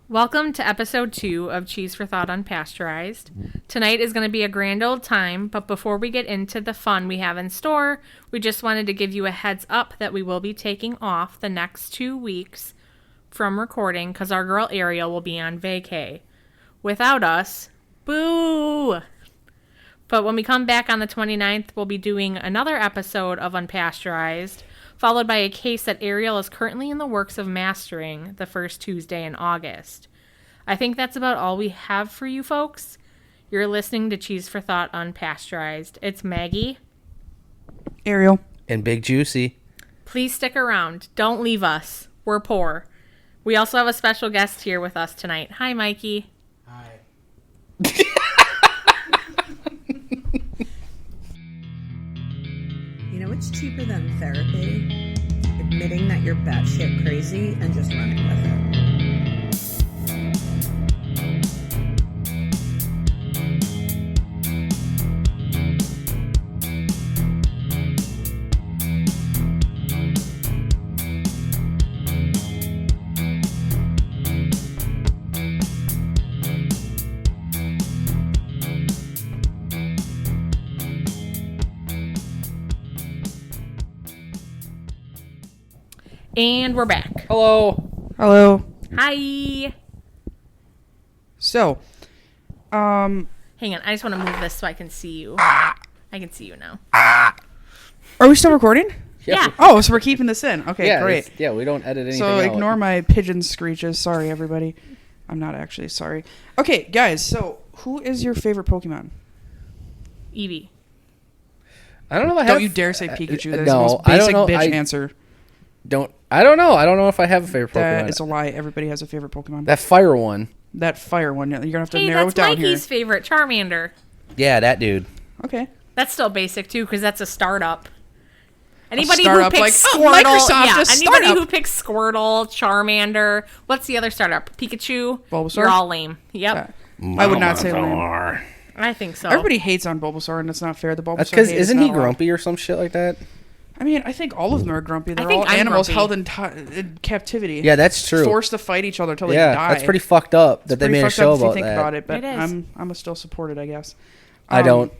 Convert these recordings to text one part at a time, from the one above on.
Welcome to episode 2 of Cheese for Thought Unpasteurized. Tonight is going to be a grand old time, but before we get into the fun we have in store, we just wanted to give you a heads up that we will be taking off the next 2 weeks from recording because our girl Ariel will be on vacay. Without us, boo! But when we come back on the 29th, we'll be doing another episode of Unpasteurized, followed by a case that Ariel is currently in the works of mastering the first Tuesday in August. I think that's about all we have for you folks. You're listening to Cheese for Thought Unpasteurized. It's Maggie. Ariel. And Big Juicy. Please stick around. Don't leave us. We're poor. We also have a special guest here with us tonight. Hi, Mikey. Hi. You know what's cheaper than therapy? Admitting that you're batshit crazy and just running with it. And we're back. Hello. Hello. Hi. So, Hang on. I just want to move this so I can see you. I can see you now. are we still recording? Yeah. Oh, so we're keeping this in. Okay, Yeah, great. yeah, we don't edit anything So out. ignore my pigeon screeches. Sorry, everybody. I'm not actually sorry. Okay, guys, so who is your favorite Pokemon? Eevee. I don't know if I have... Don't you dare say Pikachu. That's the no, most I don't basic know. bitch answer. I don't know. I don't know if I have a favorite Pokemon. That is a lie. Everybody has a favorite Pokemon. That fire one. That fire one. You're going to have to Hey, narrow that's it down Mikey's here. favorite, Charmander. Yeah, that dude. Okay. That's still basic too, because that's a startup. Anybody startup, who picks like, oh, Squirtle, Microsoft, yeah, a anybody startup. who picks Squirtle, Charmander, what's the other startup? Pikachu. Bulbasaur? You're all lame. Yep, I would not say lame. I think so. Everybody hates on Bulbasaur, and that's not fair. The Bulbasaur That's because hate is isn't not he allowed. grumpy or some shit like that? I mean, I think all of them are grumpy. They're think all I'm animals grumpy. held in captivity. Yeah, that's true. Forced to fight each other until they yeah, die. that's pretty fucked up that they Pretty made a fucked show up if you about think that. about it, but It is. I'm gonna still support it, I guess. I don't.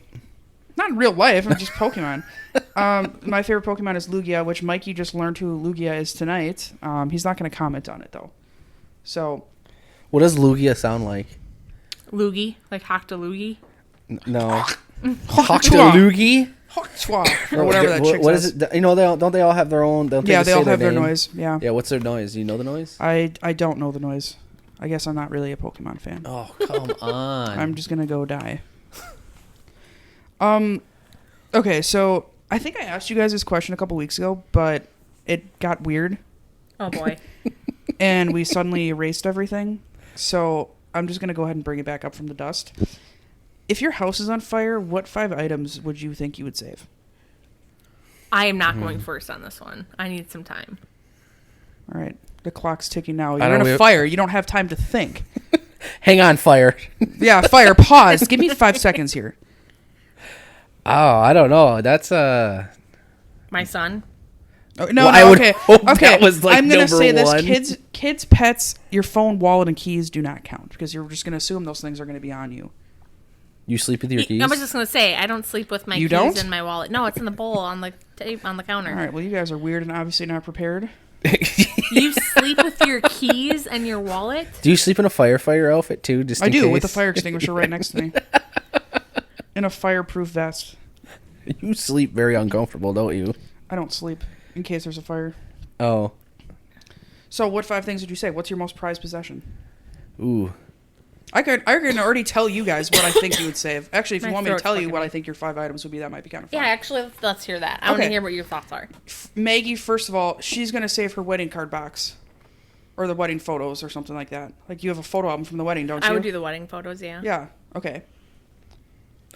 Not in real life. I'm just Pokemon. My favorite Pokemon is Lugia, which Mikey just learned who Lugia is tonight. He's not going to comment on it though. So What does Lugia sound like? Loogie, like Hoctoloogie. No. Hokchua. Lugi? Or whatever that chick What says. is it? You know, don't they all have their own? Don't Yeah, just they say all have their name? noise. Yeah. Yeah, what's their noise? Do you know the noise? I don't know the noise. I guess I'm not really a Pokemon fan. Oh, come on. I'm just gonna go die. Okay, so I think I asked you guys this question a couple weeks ago, but it got weird, Oh boy. and we suddenly erased everything. So I'm just gonna go ahead and bring it back up from the dust. If your house is on fire, what 5 items would you think you would save? I am not going first on this one. I need some time. All right, the clock's ticking now. I You're don't in a re- fire. You don't have time to think. Hang on, fire. Yeah, fire. Pause. Give me 5 seconds here. Oh, I don't know. That's My son. Oh, no, Well, no, I would okay. hope Okay, that was, like, I'm gonna number say one. this: kids, pets, your phone, wallet, and keys do not count because you're just gonna assume those things are gonna be on you. You sleep with your keys? I was just gonna say I don't sleep with my You keys don't? in my wallet. No, it's in the bowl on the tape on the counter. All right. Well, you guys are weird and obviously not prepared. You sleep with your keys and your wallet? Do you sleep in a firefighter outfit too? Just I in do case? with the fire extinguisher right next to me, in a fireproof vest. You sleep very uncomfortable, don't you? I don't sleep in case there's a fire. Oh, So, what 5 things would you say? What's your most prized possession? ooh. I can already tell you guys what I think you would save. Actually, if you My want me to throat's tell you fucking what I hurting. think your 5 items would be, that might be kind of fun. Yeah, actually, let's hear that. I want to Okay. hear what your thoughts are. Maggie, first of all, she's going to save her wedding card box. Or the wedding photos or something like that. Like, you have a photo album from the wedding, don't you? I would do the wedding photos, yeah. Yeah, okay.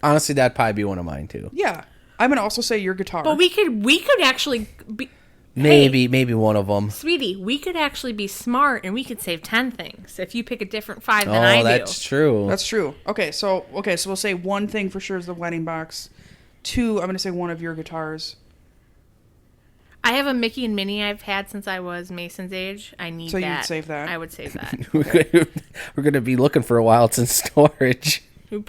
Honestly, that'd probably be one of mine too. Yeah. I'm going to also say your guitar. But we could actually be... Maybe one of them. Sweetie, we could actually be smart and we could save 10 things if you pick a different 5 than Oh, I do. that's true. That's true. Okay, so we'll say one thing for sure is the wedding box. 2, I'm going to say one of your guitars. I have a Mickey and Minnie I've had since I was Mason's age. I need So that. you would save that? I would save that. We're gonna be looking for a while. It's in storage.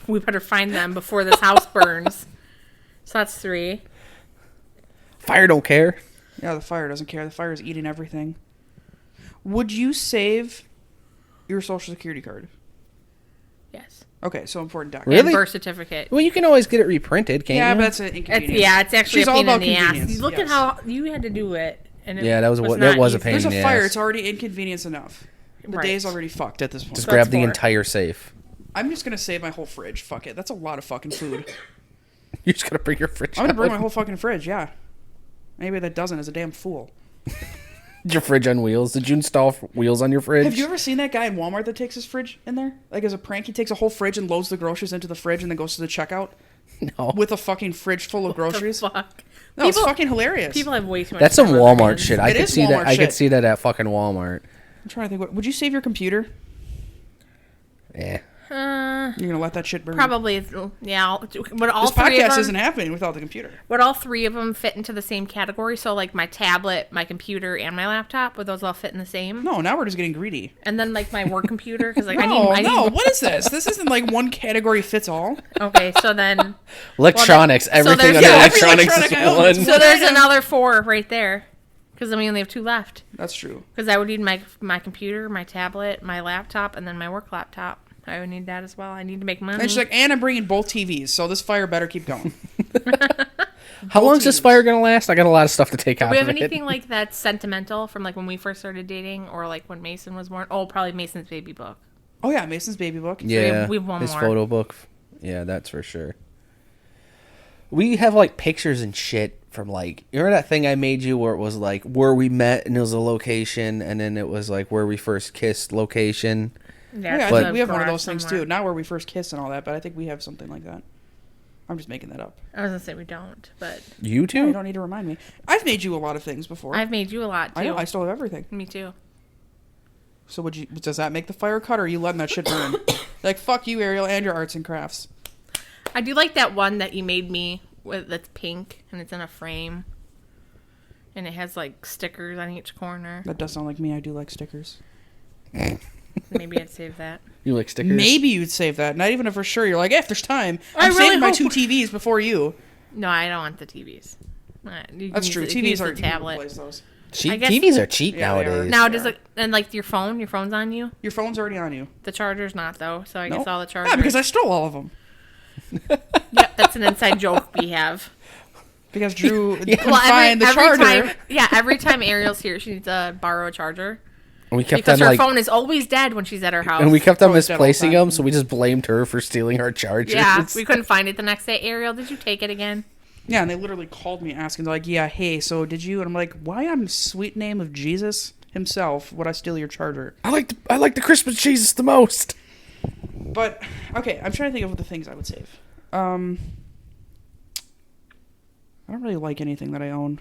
We better find them before this house burns. So that's 3. Fire don't care. Yeah, the fire doesn't care. The fire is eating everything. Would you save your social security card? Yes. Okay, so important document. Really? And birth certificate. Well, you can always get it reprinted, can't Yeah, you? but that's an inconvenience. It's actually She's a all pain in about the ass. convenience, Look at yes. how you had to do it. And it Yeah, that was not a easy. pain. There's a in the fire. ass. It's already inconvenience enough. The Right. day's already fucked at this point. Just So grab that's the 4. entire safe. I'm just going to save my whole fridge. Fuck it. That's a lot of fucking food. You're just gonna bring your fridge. I'm going to bring out. my whole fucking fridge, yeah. Anybody that doesn't is a damn fool. Your fridge on wheels. Did you install wheels on your fridge? Have you ever seen that guy in Walmart that takes his fridge in there? Like as a prank, he takes a whole fridge and loads the groceries into the fridge and then goes to the checkout No. with a fucking fridge full of groceries. Fuck. No, it's fucking hilarious. People have way too much. That's some time on their Walmart hands. shit. I It could is see that. Walmart I could shit. see that at fucking Walmart. I'm trying to think. Would you save your computer? Yeah. You're going to let that shit burn? Probably, yeah. But all This 3 of podcast them, isn't happening without the computer. would all 3 of them fit into the same category? So like my tablet, my computer, and my laptop, would those all fit in the same? No, now we're just getting greedy. And then like my work computer, because like No, I need. what is this? This isn't like one category fits all. Okay, so then Electronics. Well, then- so everything there's- under yeah, every electronics electronic is element. one. so there's another 4 right there, because then we only have 2 left. That's true. Because I would need my computer, my tablet, my laptop, and then my work laptop. I would need that as well. I need to make money. And she's like, and I'm bringing both TVs, so this fire better keep going. How long is this teams. fire gonna last? I got a lot of stuff to take Do out we have of it. anything like that's sentimental from like when we first started dating, or like when Mason was born? Oh, probably Mason's baby book. Oh yeah, Mason's baby book. Yeah, we have one his more. photo book. Yeah, that's for sure. We have like pictures and shit from like, you remember that thing I made you where it was like where we met and it was a location, and then it was like where we first kissed location. Yeah, it's I But- think we have one of garage those things somewhere. too. Not where we first kissed and all that, but I think we have something like that. I'm just making that up. I was gonna say we don't, but You Yeah, two? you don't need to remind me. I've made you a lot of things before. I've made you a lot too. I know. I still have everything. Me too. So would you? Does that make the fire cut, or are you letting that shit burn? Like fuck you, Ariel, and your arts and crafts. I do like that one that you made me with that's pink and it's in a frame, and it has like stickers on each corner. That does sound like me. I do like stickers. Maybe I'd save that. You like stickers? Maybe you'd save that. Not even if for sure. You're like, if there's time, I I'm really saving my hope- 2 TVs before you. No, I don't want the TVs. You can That's use true. the- you can use TVs are the you can tablet. replace those. Cheap. I guess- TVs are cheap Yeah, they are. nowadays. Now Yeah. does it and like your phone's on you? Your phone's already on you. The charger's not though, so I guess Nope. all the chargers. Yeah, because I stole all of them. Yep, that's an inside joke we have. Because Drew couldn't Well, find the charger. every time Ariel's here, she needs to borrow a charger And we kept because on her like, phone is always dead when she's at her house. and we kept on Always dead all the misplacing time. them, so we just blamed her for stealing our chargers. yeah, we couldn't find it the next day. Ariel, did you take it again? Yeah, and they literally called me asking, they're like, yeah, hey, so did you? And I'm like, why on sweet name of Jesus himself would I steal your charger? I like the Christmas Jesus the most. But, okay, I'm trying to think of the things I would save. I don't really like anything that I own.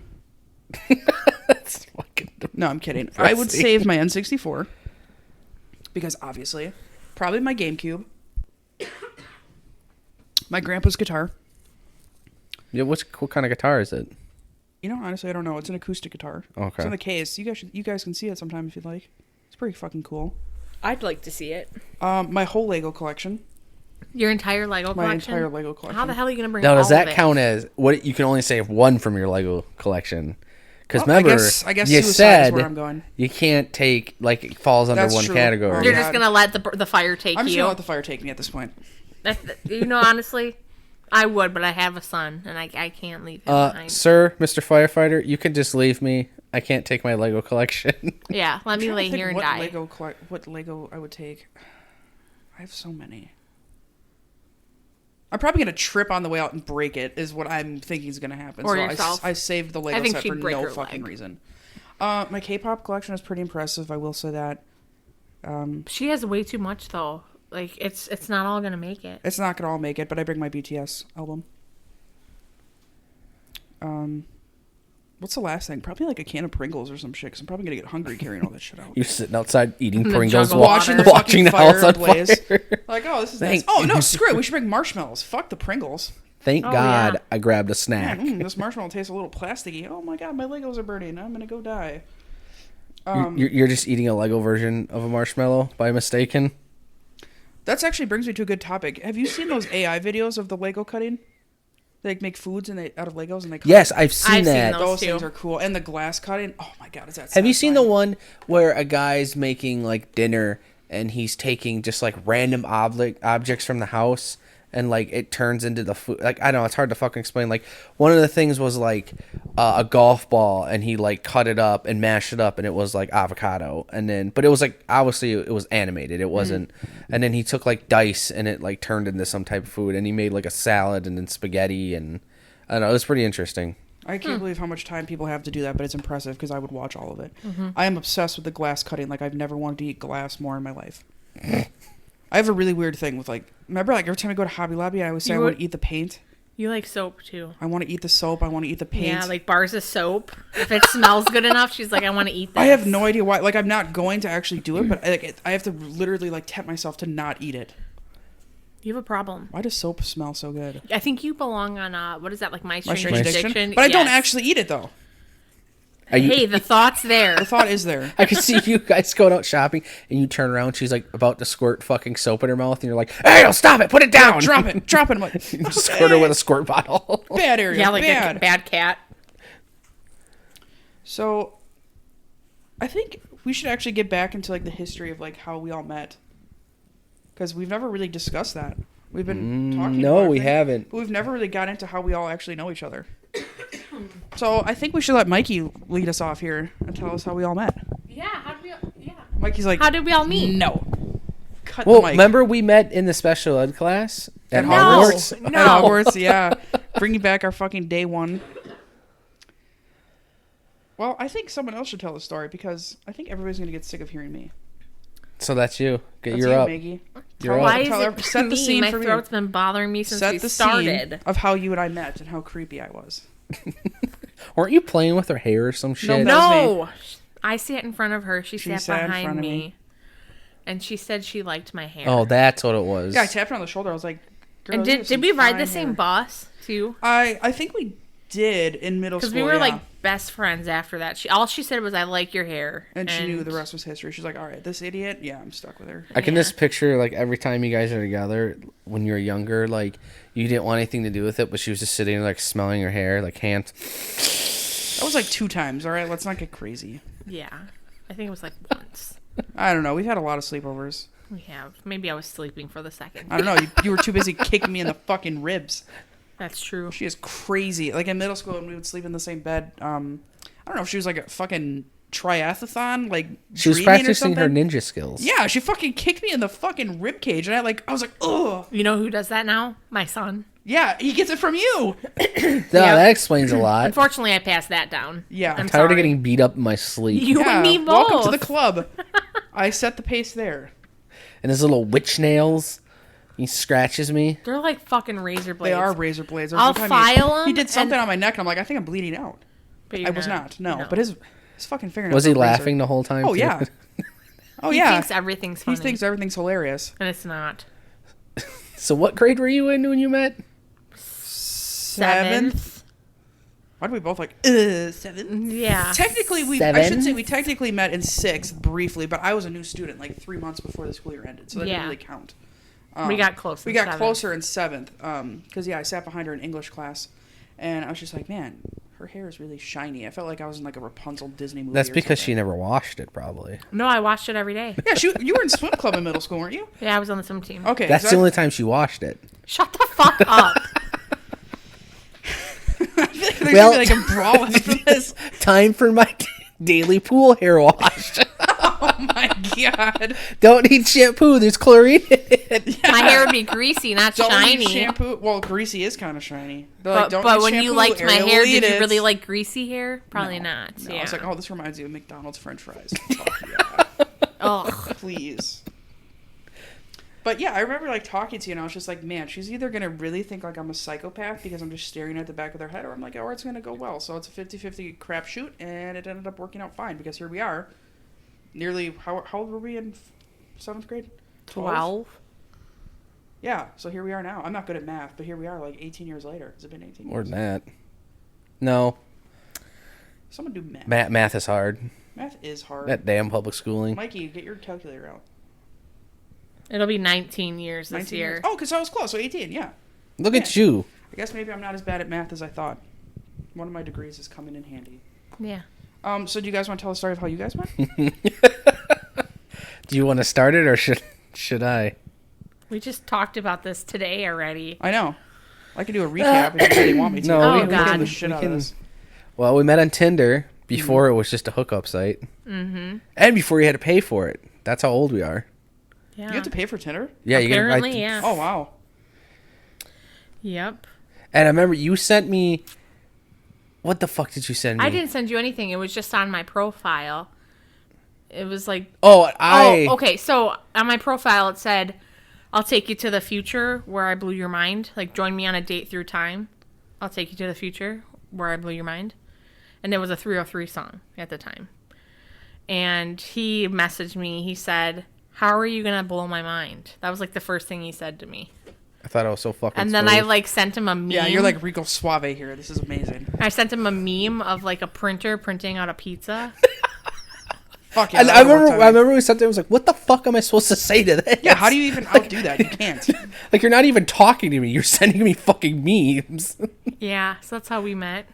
That's fucking No, I'm kidding. depressing. I would save my N64. Because, obviously, probably my GameCube. My grandpa's guitar. Yeah, what kind of guitar is it? You know, honestly, I don't know. It's an acoustic guitar. It's Okay. in the case. You guys can see it sometime if you'd like. It's pretty fucking cool. I'd like to see it. My whole Lego collection. Your entire Lego My collection. entire Lego collection. How the hell are you gonna bring? Now, does all that of it? count as what you can only save one from your Lego collection? Because Well, remember, I guess you suicide is said where I'm going. you can't take like it falls under That's one true. category. You're Yeah. just gonna let the fire take I'm just you. gonna let the fire take me at this point. Honestly, I would, but I have a son, and I can't leave him behind. Sir, Mr. Firefighter, you can just leave me. I can't take my Lego collection. Yeah, let me I'm lay trying to here and think die. what Lego I would take. I have so many. I'm probably gonna trip on the way out and break it. Is what I'm thinking is gonna happen. Or so yourself. I saved the Lego I think set she'd for break no her fucking leg. reason. My K-pop collection is pretty impressive. I will say that. She has way too much though. Like it's not all gonna make it. It's not gonna all make it, but I bring my BTS album. What's the last thing? Probably like a can of Pringles or some shit. Cause I'm probably gonna get hungry carrying all that shit out. You're sitting outside eating In the Pringles, jungle Watching the watching fucking the house fire on blaze. fire. Like, oh, this is Thank nice. Oh you. no, screw it. We should bring marshmallows. Fuck the Pringles. Thank Oh, God yeah. I grabbed a snack. This marshmallow tastes a little plasticky. Oh my god, my Legos are burning. I'm gonna go die. You're just eating a Lego version of a marshmallow by mistaken. That's actually brings me to a good topic. Have you seen those AI videos of the Lego cutting? They like, make foods out of Legos and they cut Yes, I've seen I've seen that. those. those too. things are cool. And the glass cutting. Oh my god, is that Have you seen the satisfying? one where a guy's making like dinner and he's taking just like random objects from the house and like it turns into the food? Like, I don't know, it's hard to fucking explain. Like, one of the things was like a golf ball and he like cut it up and mashed it up and it was like avocado. And then, but it was like, obviously it was animated. It wasn't. And then he took like dice and it like turned into some type of food and he made like a salad and then spaghetti and I don't know, it was pretty interesting. I can't believe how much time people have to do that, but it's impressive because I would watch all of it. I am obsessed with the glass cutting. Like, I've never wanted to eat glass more in my life. I have a really weird thing with, like, remember, like, every time I go to Hobby Lobby, I always say I want to eat the paint. You like soap too. I want to eat the soap. I want to eat the paint. Yeah, like bars of soap. If it smells good enough, she's like, I want to eat this. I have no idea why. Like, I'm not going to actually do it, but I have to literally, like, tempt myself to not eat it. You have a problem. Why does soap smell so good? I think you belong on, what is that, like My My Strange Strange Addiction? Addiction? But I don't Yes. actually eat it, though. Hey, the thought's there. The thought is there. I can see you guys going out shopping and you turn around, she's like about to squirt fucking soap in her mouth and you're like, hey, no, stop it, put it down. Drop it. Drop it. I'm like, Squirt her with a squirt bottle. bad area. Yeah, like bad. a bad cat. So, I think we should actually get back into, like, the history of, like, how we all met. Because we've never really discussed that. We've been talking no, about we everything, haven't. But we've never really got into how we all actually know each other. So, I think we should let Mikey lead us off here and tell us how we all met. Yeah, how did we? Yeah. Mikey's like, How did we all meet? no. Cut Well, the mic. remember we met in the special ed class at No. Hogwarts? No. At Hogwarts, yeah. Bringing back our fucking day one. Well, I think someone else should tell the story because I think everybody's going to get sick of hearing me. So that's you. That's You're you, up. Maggie. You're up. Why is Tell it her- set the me? scene My for me. throat's been bothering me since Set we the started. scene of how you and I met and how creepy I was. Weren't you playing with her hair or some shit? that was No, I sat in front of her. She sat sat in behind front of me, me. and she said she liked my hair. Oh, that's what it was. Yeah, I tapped her on the shoulder. I was like, girl, and you have did some we ride the fine same hair. bus too? I think we did in middle Because school. we were yeah. like best friends after that. All she said was, "I like your hair," And she knew the rest was history. She's like, all right, this idiot, yeah, I'm stuck with her. I can Yeah. just picture, like, every time you guys are together, when you were younger, like, you didn't want anything to do with it, but she was just sitting there, like, smelling her hair, like, hands. That was like 2 times, all right? Let's not get crazy. Yeah, I think it was like once. I don't know. We've had a lot of sleepovers. We have. Maybe I was sleeping for the second. I don't know. You were too busy kicking me in the fucking ribs. That's true. She is crazy. Like in middle school, when we would sleep in the same bed. I don't know if she was like a fucking triathlon, like She was dreaming or practicing her something. ninja skills. Yeah, she fucking kicked me in the fucking rib cage, and I was like, ugh. You know who does that now? My son. Yeah, he gets it from you. No, that explains a lot. Unfortunately, I passed that down. Yeah. I'm Tired sorry. of getting beat up in my sleep. You Yeah, and me both. welcome to the club. I set the pace there. And his little witch nails. He scratches me. They're like fucking razor blades. They are razor blades. There was I'll one time file 'em He did something and- on my neck, and I'm like, I think I'm bleeding out. But I you're was not. No, but his fucking fingernails. Was he were razor. laughing the whole time? Oh too? yeah. Oh He yeah. thinks everything's He funny. thinks everything's hilarious. And it's not. So what grade were you in when you met? Seventh. Why do we both like 7? Yeah. Technically, I Seven? should say we technically met in 6th briefly, but I was a new student like 3 months before the school year ended, so that Yeah. didn't really count. We got close. We in got seventh. closer in 7th, because I sat behind her in English class, and I was just like, man, her hair is really shiny. I felt like I was in like a Rapunzel Disney movie. That's or because she something. never washed it, probably. No, I watched it every day. Yeah, you were in swim club in middle school, weren't you? Yeah, I was on the swim team. Okay, That's so the only time she washed it. Shut the fuck up. There's Well- gonna be like a brawl after this. Time for my daily pool hair wash. Oh my god! Don't need shampoo. There's chlorine in it. My hair would be greasy, not Don't shiny. use shampoo. Well, greasy is kind of shiny. They're like, But, don't but use when you shampoo, liked my Ariel hair, will did eat you it. really like greasy hair? Probably No. not. No, Yeah. I was like, oh, this reminds you of McDonald's French fries. Fuck yeah. Ugh. Please. But yeah, I remember like talking to you, and I was just like, man, she's either gonna really think like I'm a psychopath because I'm just staring at the back of their head, or I'm like, oh, it's gonna go well. So it's a 50-50 crapshoot, and it ended up working out fine because here we are. Nearly how old were we in 7th grade? 12. Yeah, so here we are now. I'm not good at math, but here we are like 18 years later. Has it been 18 years? More than that. No. Someone do math. Math is hard. Math is hard. That damn public schooling. Mikey, get your calculator out. It'll be 19 years this 19 year. years. Oh, because I was close. So 18, yeah. Look at you. I guess maybe I'm not as bad at math as I thought. One of my degrees is coming in handy. Yeah. So do you guys want to tell a story of how you guys went? Do you want to start it or should I? We just talked about this today already. I know. I can do a recap if you really want me to. No, Oh, God. The shit out of this. Well, we met on Tinder before it was just a hookup site. Mm-hmm. And before you had to pay for it. That's how old we are. Yeah. You have to pay for Tinder? Yeah, Apparently, you yeah. Oh, wow. Yep. And I remember you sent me. What the fuck did you send me? I didn't send you anything. It was just on my profile. It was like... Oh, okay. So on my profile, it said, I'll take you to the future where I blew your mind. Like, join me on a date through time. I'll take you to the future where I blew your mind. And it was a 303 song at the time. And he messaged me. He said, how are you going to blow my mind? That was like the first thing he said to me. I thought I was so fucking And then smooth. I like sent him a meme. Yeah, you're like Rico Suave here. This is amazing. I sent him a meme of like a printer printing out a pizza. Fuck yeah. And I remember we sat there and was like, what the fuck am I supposed to say to this? Yeah, how do you even outdo that? You can't. Like, you're not even talking to me. You're sending me fucking memes. Yeah, so that's how we met.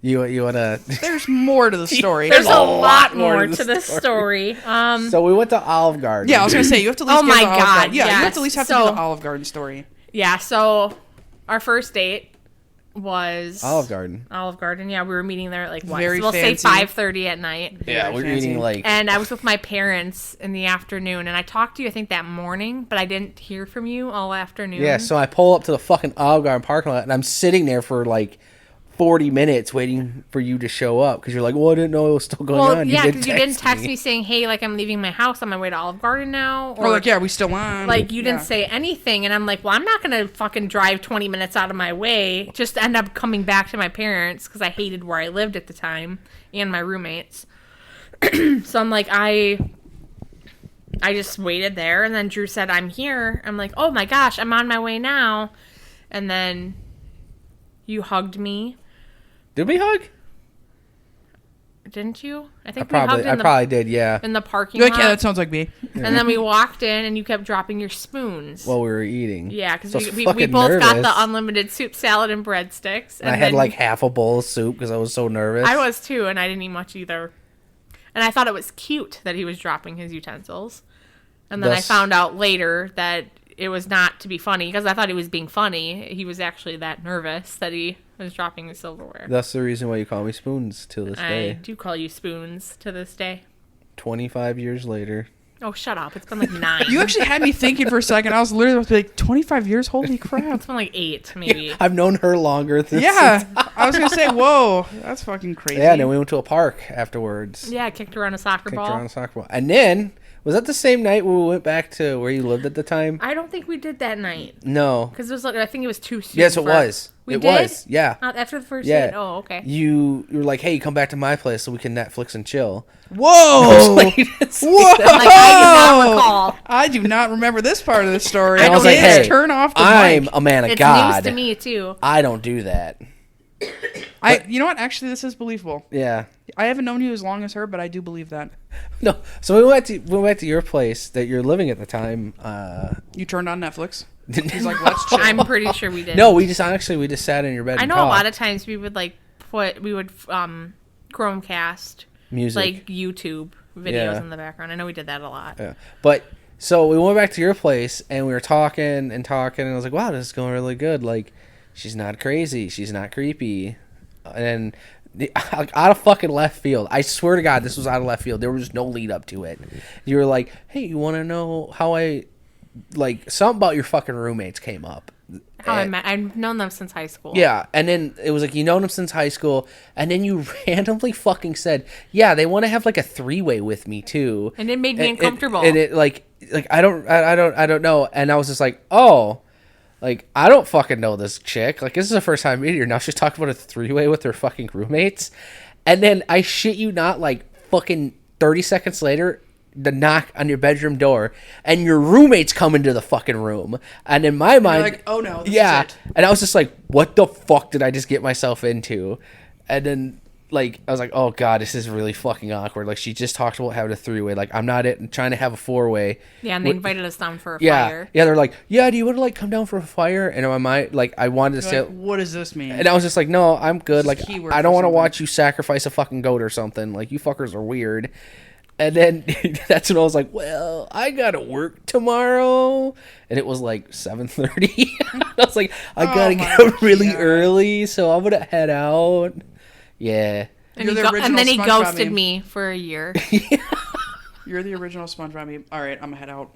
You want to... There's more to the story. There's a lot more to this story. So we went to Olive Garden. Yeah, I was going to say, you have to at least Oh give my the Olive God, Garden. Yeah, you have yes. to at least have to So- do the Olive Garden story. Yeah, so our first date was Olive Garden. Olive Garden. Yeah, we were meeting there at like what? Very We'll fancy. say 5:30 at night. Yeah, we were fancy. eating like... And I was with my parents in the afternoon, and I talked to you I think that morning, but I didn't hear from you all afternoon. Yeah, so I pull up to the fucking Olive Garden parking lot, and I'm sitting there for like 40 minutes waiting for you to show up because you're like, well, I didn't know it was still going Well, on. yeah, because you didn't text me saying, "Hey, like I'm leaving my house on my way to Olive Garden now," Or like, yeah, we still on. Like, you didn't Yeah. say anything, and I'm like, well, I'm not going to fucking drive 20 minutes out of my way just to end up coming back to my parents because I hated where I lived at the time and my roommates. So I'm like, I just waited there, and then Drew said, I'm here. I'm like, oh my gosh, I'm on my way now. And then you hugged me. Did we hug? Didn't you? I I think we hugged probably did, yeah. in the parking You're like, lot. yeah, that sounds like me. And then we walked in, and you kept dropping your spoons. While we were eating. Yeah, because So I was we fucking both got nervous. the unlimited soup, salad, and breadsticks. And I had like half a bowl of soup because I was so nervous. I was too, and I didn't eat much either. And I thought it was cute that he was dropping his utensils. And then I Thus- found out later that it was not to be funny, because I thought he was being funny. He was actually that nervous that he was dropping his silverware. That's the reason why you call me Spoons till this I day. do call you spoons to this day. 25 years later. Oh, shut up. It's been like 9. You actually had me thinking for a second. I was literally about to be like, 25 years? Holy crap. It's been like 8, maybe. I've known her longer than Yeah. I was going to say, whoa, that's fucking crazy. Yeah, and then we went to a park afterwards. Yeah, I kicked around a soccer Kicked ball. around a soccer ball. And then, was that the same night when we went back to where you lived at the time? I don't think we did that night. No. Because it was like, I think it was too soon. Yes, it for- was. We It did? was. Yeah. After the first Yeah. date? Oh, okay. You were like, hey, come back to my place so we can Netflix and chill. Whoa. Like, you didn't see Whoa. that. I'm like, I do not recall. I do not remember this part of the story. And I was like, Kids, hey, turn off the I'm mic. a man of It's God. news to me, too. I don't do that. You know what? Actually, this is believable. Yeah. I haven't known you as long as her, but I do believe that. No. So we went to your place that you're living at the time. You turned on Netflix. He's like, let's chill. I'm pretty sure we did. No, we just sat in your bed. I and know a talked. lot of times we would Chromecast music. like YouTube videos Yeah. in the background. I know we did that a lot. Yeah. But so we went back to your place and we were talking and talking and I was like, wow, this is going really good. Like, she's not crazy. She's not creepy. And out of fucking left field, I swear to God, this was out of left field. There was no lead up to it. You were like, hey, you want to know how something about your fucking roommates came up. How I met, I've known them since high school. Yeah, and then it was like, you known them since high school, and then you randomly fucking said, yeah, they want to have like a 3-way with me too. And it made me uncomfortable. And it like I don't know. And I was just like, oh, like I don't fucking know this chick. Like this is the first time meeting her. Now she's talking about a 3-way with her fucking roommates. And then I shit you not, like fucking 30 seconds later, the knock on your bedroom door, and your roommate's coming to the fucking room. And in my mind, like, oh no, this yeah. is it. And I was just like, what the fuck did I just get myself into? And then, like, I was like, oh god, this is really fucking awkward. Like, she just talked about having a 3-way. Like, I'm not trying to have a 4-way. Yeah, and they invited us down for a Yeah, fire. yeah. They're like, yeah, do you want to like come down for a fire? And in my mind, like, I wanted to You're say, like, what does this mean? and I was just like, no, I'm good. Like, It's a keyword I don't for want to something. watch you sacrifice a fucking goat or something. Like, you fuckers are weird. And then that's when I was like, well, I gotta work tomorrow. And it was like 7:30. I was like, I gotta get up really God. early, so I'm gonna head out. Yeah. And, You're the and original then he SpongeBob ghosted meme. me for a year. You're the original SpongeBob meme. All right, I'm gonna head out.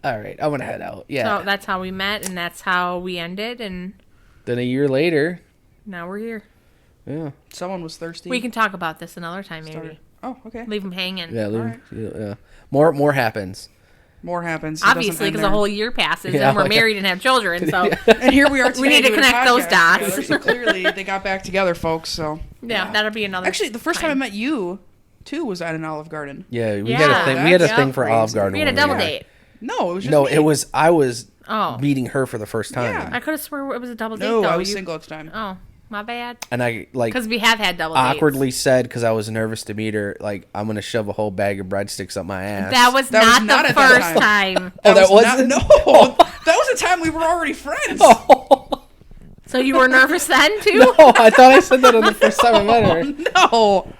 All right, I'm gonna head out. Yeah. So that's how we met, and that's how we ended, and Then a year later, now we're here. yeah. Someone was thirsty. We can talk about this another time, maybe. Started- Oh, okay. Leave them hanging. Yeah, Alright. yeah. More happens. More happens. It doesn't Obviously, end because a there. whole year passes, Yeah, and we're like- married and have children, so And here we are today. We need to doing a connect those podcast dots. together, so clearly, they got back together, folks. So yeah, that'll be another. actually, the first time I met you, too, was at an Olive Garden. Yeah, we Yeah. had a thing. We had a That's thing for Olive crazy. Garden. we had a when double were young. date. No, it was just No, me. I was Oh, meeting her for the first time. Yeah. I could have swore it was a double date. No, though. I was You- single at the time. Oh, my bad. And I like Because we have had double awkwardly dates. said, because I was nervous to meet her, like, I'm gonna shove a whole bag of breadsticks up my ass. That was That was not not the at that first time. time. Oh, that was wasn't? not, no. That was the time we were already friends. So you were nervous then too? No, I thought I said that on the first time I met her. No,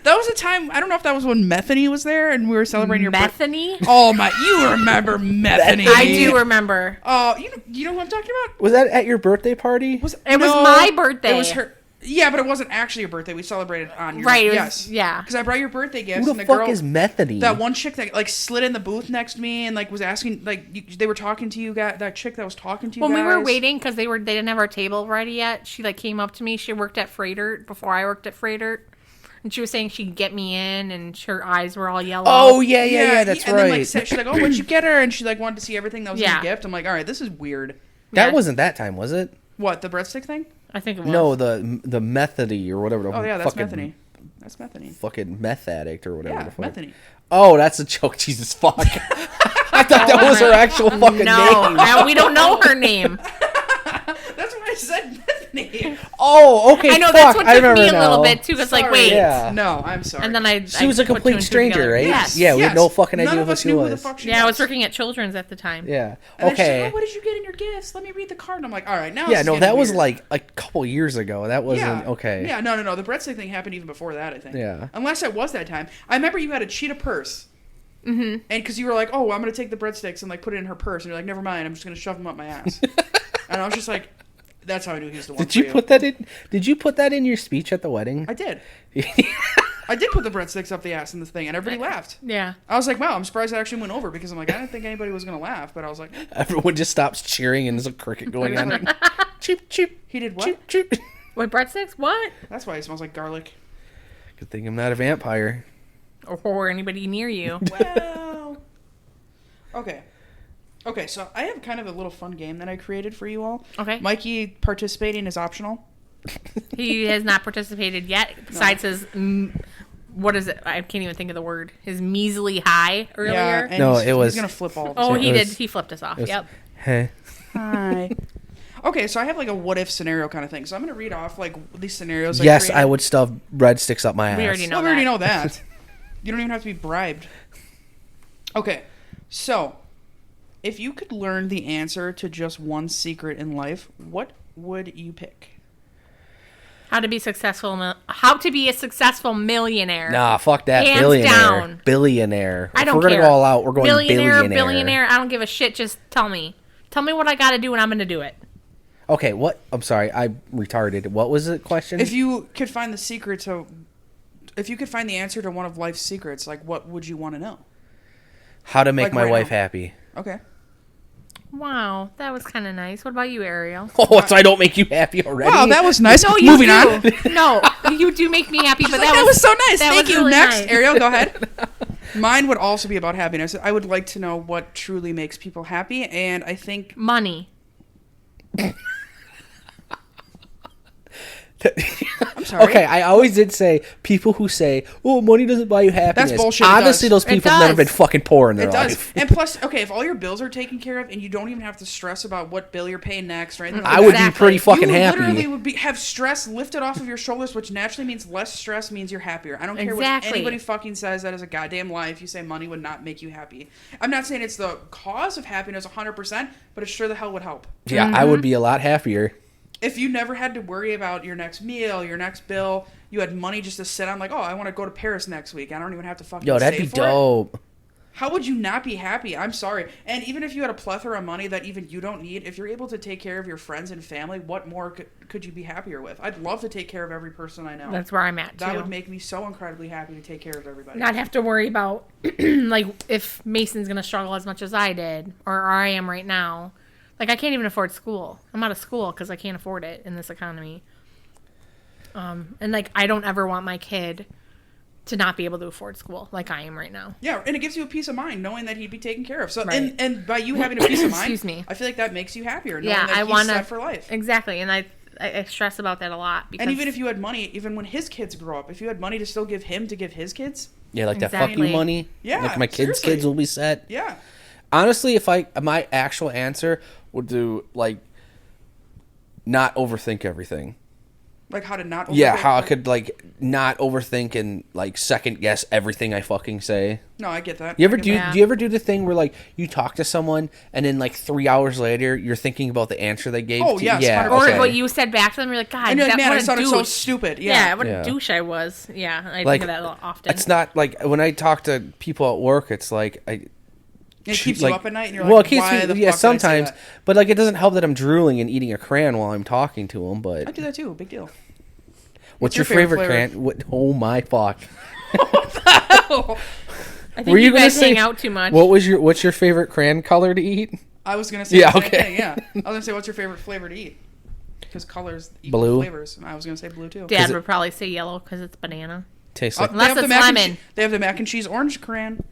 that was a time. I don't know if that was when Methany was there and we were celebrating your birthday. Bethany? Oh my! You remember Methany? I do remember. Oh, you know who I'm talking about? Was that at your birthday party? It was my birthday. It was her. Yeah, but it wasn't actually your birthday. We celebrated on your Right, it was- yes. yeah. Because I brought your birthday gifts. Who and the the fuck girl, is Methany? that one chick that like slid in the booth next to me and like was asking they were talking to you guys. That chick that was talking to you When guys. we were waiting because they didn't have our table ready yet, she like came up to me. She worked at Freightert before I worked at Freightert, and she was saying she'd get me in, and her eyes were all yellow. Oh yeah, that's and right. Then, like, she's like, "Oh, what'd you get her?" And she like wanted to see everything that was in Yeah. the gift. I'm like, "All right, this is weird." that Yeah. wasn't that time, was it? What, the breadstick thing? I think it was. No, the Methody or whatever. The Oh yeah, that's fucking, Methany. That's Methany. Fucking meth addict or whatever. Yeah, the fuck. Methany. Oh, that's a joke. Jesus fuck. I thought that was her actual fucking No, name. we don't know her name. That's what I said, Methany. Oh, okay. I know fuck. that's what I took remember me a now. little bit too. Cause like, Sorry. wait, Yeah. No, I'm sorry. and then I She was a put two complete and two stranger, together. right? Yes. Yeah, we had no fucking None idea of who us she knew was. who the fuck she Yeah, I was was. working at Children's at the time. Yeah. And then she's like, Okay. "Oh, what did you get in your gifts? Let me read the card." And I'm like, "All right, now." Yeah, it's no, getting that was weird." like a couple years ago. That wasn't okay. Yeah, no. The breadstick thing happened even before that, I think. Yeah. Unless it was that time. I remember you had a cheetah purse. Mm-hmm. And because you were like, "Oh, I'm gonna take the breadsticks and like put it in her purse," and you're like, "Never mind, I'm just gonna shove them up my ass." And I was just like, "That's how I knew he was the one." Did you for put that in? Did you put that in your speech at the wedding? I did. I did put the breadsticks up the ass in this thing, and everybody laughed. Yeah. I was like, "Wow, I'm surprised it actually went over," because I'm like, I didn't think anybody was gonna laugh, but I was like, Everyone just stops cheering and there's a cricket going on. Cheep cheep. "He did what?" Cheep cheep. Wait, breadsticks? What? That's why it smells like garlic. Good thing I'm not a vampire. Or anybody near you? Well, okay. So I have kind of a little fun game that I created for you all. Okay. Mikey participating is optional. He has not participated yet. Besides his, what is it? I can't even think of the word. His measly high earlier. Yeah, and No, he's, it was- He's gonna flip all. Of Oh, us. he It did. was- He flipped us off. it was- Yep. Hey. Hi. Okay, so I have like a what if scenario kind of thing. So I'm gonna read off like these scenarios. Yes, created. I would stuff breadsticks up my ass. We already know Well, we already that. know that. You don't even have to be bribed. Okay, so if you could learn the answer to just one secret in life, what would you pick? How to be successful? How to be a successful millionaire? Nah, fuck that. Hands Billionaire. down. Billionaire. I If don't we're gonna care. go all out, we're going billionaire. billionaire. I don't give a shit. Just tell me. Tell me what I got to do, and I'm gonna do it. Okay, what? I'm sorry, I retarded. What was the question? If you could find the secret to, if you could find the answer to one of life's secrets, like what would you want to know? How to make like my right wife now. happy. Okay. Wow, that was kind of nice. What about you, Ariel? Oh, so I don't make you happy already? Wow, that was nice. No, you Moving do. on. No, you do make me happy, but Like, that was so nice. that Thank was you. really Next, nice. Ariel, go ahead. Mine would also be about happiness. I would like to know what truly makes people happy, and I think money. I'm sorry. Okay, I always did say people who say, "Oh, money doesn't buy you happiness." That's bullshit. It Obviously, does. those people have never been fucking poor in their It does. life. And plus, okay, if all your bills are taken care of and you don't even have to stress about what bill you're paying next or anything like I would that, be pretty fucking you happy. literally would have stress lifted off of your shoulders, which naturally means less stress means you're happier. I don't care what anybody fucking says. That is a goddamn lie if you say money would not make you happy. I'm not saying it's the cause of happiness 100%, but it sure the hell would help. Yeah, I would be a lot happier. If you never had to worry about your next meal, your next bill, you had money just to sit on, like, oh, I want to go to Paris next week. I don't even have to fucking Yo, that'd save be for dope. it. How would you not be happy? I'm sorry. And even if you had a plethora of money that even you don't need, if you're able to take care of your friends and family, what more could you be happier with? I'd love to take care of every person I know. That's where I'm at, too. That would make me so incredibly happy to take care of everybody. Not have to worry about, like, if Mason's going to struggle as much as I did, or I am right now. Like, I can't even afford school. I'm out of school because I can't afford it in this economy. And, like, I don't ever want my kid to not be able to afford school like I am right now. Yeah, and it gives you a peace of mind knowing that he'd be taken care of. So, Right. and by you having a peace of mind, Excuse me. I feel like that makes you happier knowing Yeah, that I he's want set for life. Exactly, and I stress about that a lot. Because And even if you had money, even when his kids grow up, if you had money to still give him to give his kids, Yeah, like that fuck you Exactly. money. Yeah, Like my kids' seriously. kids will be set. yeah. Honestly, if my actual answer would do like not overthink everything. Like how to not Yeah, overthink. how I could like not overthink and like second guess everything I fucking say. No, I get that. You ever I get do? that. Do you ever do the thing where like you talk to someone and then like 3 hours later you're thinking about the answer they gave? Oh, to yes, yeah. 100%. or Okay. what you said back to them, you're like, God, And you're like, man, what I a sounded douche. so stupid. Yeah, Yeah. what Yeah. a douche I was. Yeah, I Like, think of that a lot often. It's not like when I talk to people at work, it's like It keeps like, you up at night, and you're well, like, it keeps why me, the yeah, fuck did I say sometimes, that? but like it doesn't help that I'm drooling and eating a crayon while I'm talking to them. I But do that too. Big deal. what's your favorite flavor? crayon? What, oh my fuck! I think Were you you gonna guys say- hang out too much. What's your favorite crayon color to eat? I was gonna say Yeah, the same okay. thing. Yeah, I was gonna say, what's your favorite flavor to eat? Because colors equal Blue. flavors, and I was gonna say blue too. Dad it- would probably say yellow because it's banana. Tastes Oh, like. they Unless have the it's mac and lemon. they have the mac and cheese orange crayon.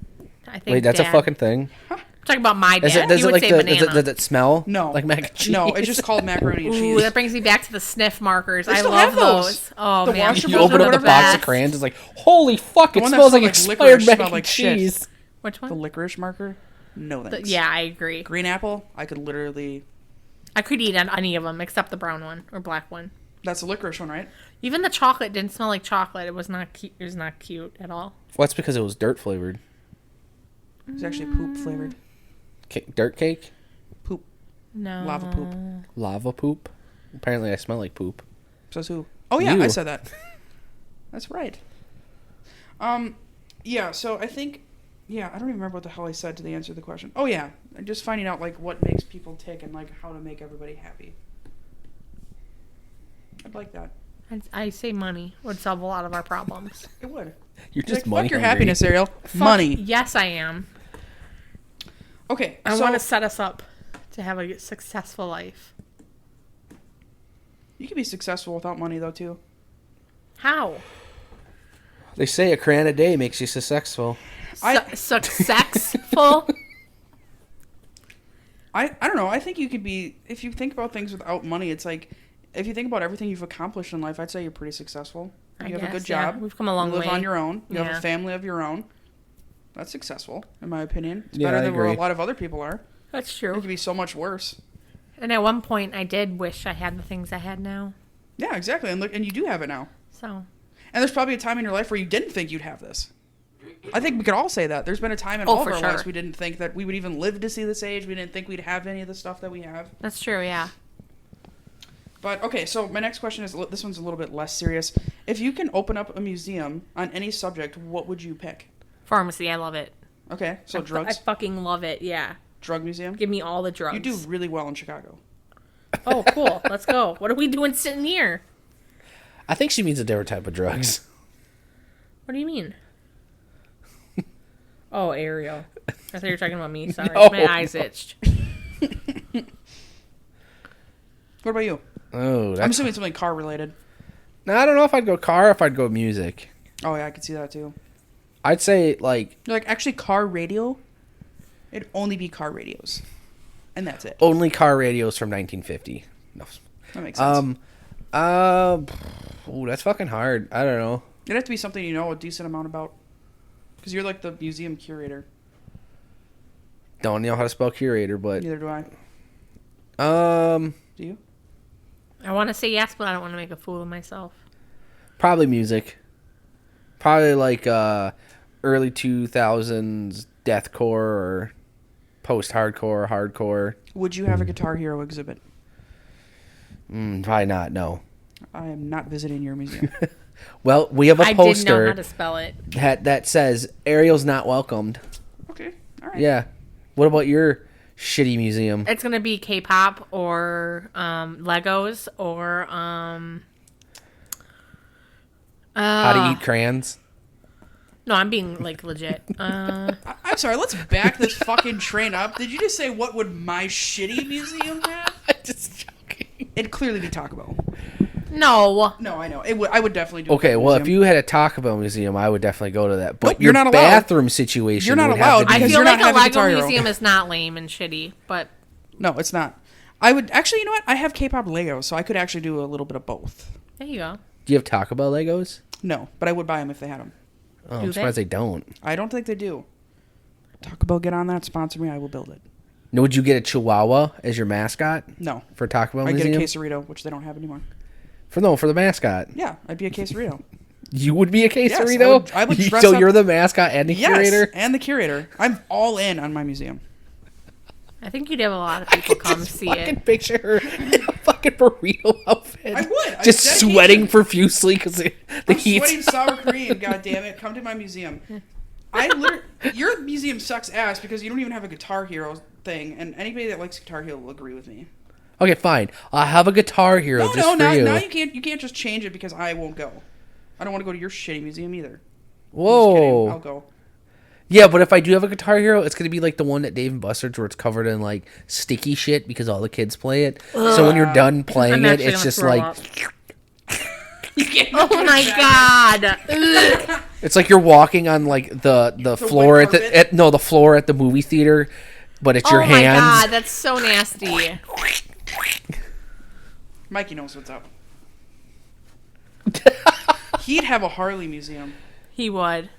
I think. Wait, that's Dad. a fucking thing. I'm talking about my dad. Is it? Does he it would like say the? banana. Does it smell? No, Like mac and cheese. No, it's just called macaroni and Ooh, cheese. that brings me back to the sniff markers. They I still love have those. Oh The man, washables You Those open are up the the box best. of crayons. It's like, holy fuck! The It one that smells like smelled like expired licorice mac smelled and like shit. cheese. Which The one? licorice marker? No thanks. Yeah, I agree. Green apple? I could literally... I could eat any of them except the brown one or black one. That's the licorice one, right? Even the chocolate didn't smell like chocolate. It was not cute. It was not cute at all. Well, that's because it was dirt flavored. It's actually poop flavored. Dirt cake, Poop. No. Lava poop. lava poop. Apparently, I smell like poop. Says who? Oh, yeah, You. I said that. That's right. Yeah, so I think... Yeah, I don't even remember what the hell I said to the answer to the question. Oh, yeah. Just finding out, like, what makes people tick and, like, how to make everybody happy. I'd like that. I say money would solve a lot of our problems. It would. You're Like, just money fuck your hungry. happiness, Ariel. Money. Yes, I am. Okay, I so want to set us up to have a successful life. you can be successful without money, though, too. How? They say a crayon a day makes you successful. Successful? I don't know. I think you could be... If you think about things without money, it's like... If you think about everything you've accomplished in life, I'd say you're pretty successful. You have a good yeah. job. We've come a long You live way. on your own. You have Yeah. a family of your own. That's successful, in my opinion. It's Yeah, better I than where a agree. lot of other people are. That's It true. could be so much worse. And at one point, I did wish I had the things I had now. Yeah, exactly. And look, and you do have it now. So, And there's probably a time in your life where you didn't think you'd have this. I think we could all say that. There's been a time in Oh, all of for our sure. lives we didn't think that we would even live to see this age. We didn't think we'd have any of the stuff that we have. that's true, yeah. But, okay, so my next question is, this one's a little bit less serious. If you can open up a museum on any subject, what would you pick? Pharmacy, I love it. Okay, so drugs? I fucking love it, yeah. Drug museum? Give me all the drugs. You do really well in Chicago. Oh, cool. Let's go. What are we doing sitting here? I think she means a different type of drugs. What do you mean? Oh, Ariel. I thought you were talking about me. Sorry. No, My eyes itched. What about you? Oh, I'm that's... assuming something car related. Now, I don't know if I'd go car or if I'd go music. Oh, yeah, I could see that too. I'd say, like, You're like, actually, car radio? It'd only be car radios. And that's it. only car radios from 1950. No. That makes sense. Ooh, that's fucking hard. I don't know. It'd have to be something you know a decent amount about. Because you're like the museum curator. Don't know how to spell curator, but Neither do I. Do you? I want to say yes, but I don't want to make a fool of myself. Probably music. Probably like early 2000s deathcore or post-hardcore, hardcore. Would you have a Guitar Hero exhibit? Probably not, no. I am not visiting your museum. Well, we have a I didn't know poster how to spell it. that says Ariel's not welcomed. Okay, all right. Yeah. What about your shitty museum? It's gonna be K-pop or Legos or How to eat crayons? No, I'm being like legit. I'm sorry, let's back this fucking train up. Did you just say what would my shitty museum have? Just joking. It'd clearly be Taco Bell. No. No, I know. I would definitely do Okay, a well, museum. if you had a Taco Bell museum, I would definitely go to that. But Nope, your you're not allowed. bathroom situation, You're not would have allowed to be- I because feel you're like not a having Lego Guitar Hero. museum is not lame and shitty, but No, it's not. I would actually, you know what? I have K-pop Legos, so I could actually do a little bit of both. there you go. Do you have Taco Bell Legos? No, but I would buy them if they had them. Oh, Do I'm they? surprised they don't. I don't think they do. Taco Bell, get on that. Sponsor me. I will build it. No, would you get a Chihuahua as your mascot No. for Taco Bell I'd get museum? a quesarito, which they don't have anymore. For the mascot. Yeah, I'd be a quesarito. You would be a Yes, quesarito? I would dress so up- you're the mascot and the curator? and the curator. I'm all in on my museum. I think you'd have a lot of people come see fucking it. picture her in a fucking burrito outfit. I would. Just I'd sweating dedicate- profusely because the I'm heat's... sweating sour cream. God damn it! Come to my museum. Your museum sucks ass because you don't even have a Guitar Hero thing, and anybody that likes Guitar Hero will agree with me. Okay, fine. I'll have a Guitar Hero just for now you. now you can't just change it because I won't go. I don't want to go to your shitty museum either. Whoa. I'm just kidding. I'll go. Yeah, but if I do have a Guitar Hero, it's going to be like the one at Dave & Buster's where it's covered in like sticky shit because all the kids play it. So when you're done playing I'm it, actually it's gonna just throw like... up. Oh my god! Ugh. It's like you're walking on like the floor white at the carpet? the floor at the movie theater, but it's your Oh my hands. god, that's so nasty. Mikey knows what's up. He'd have a Harley museum. He would.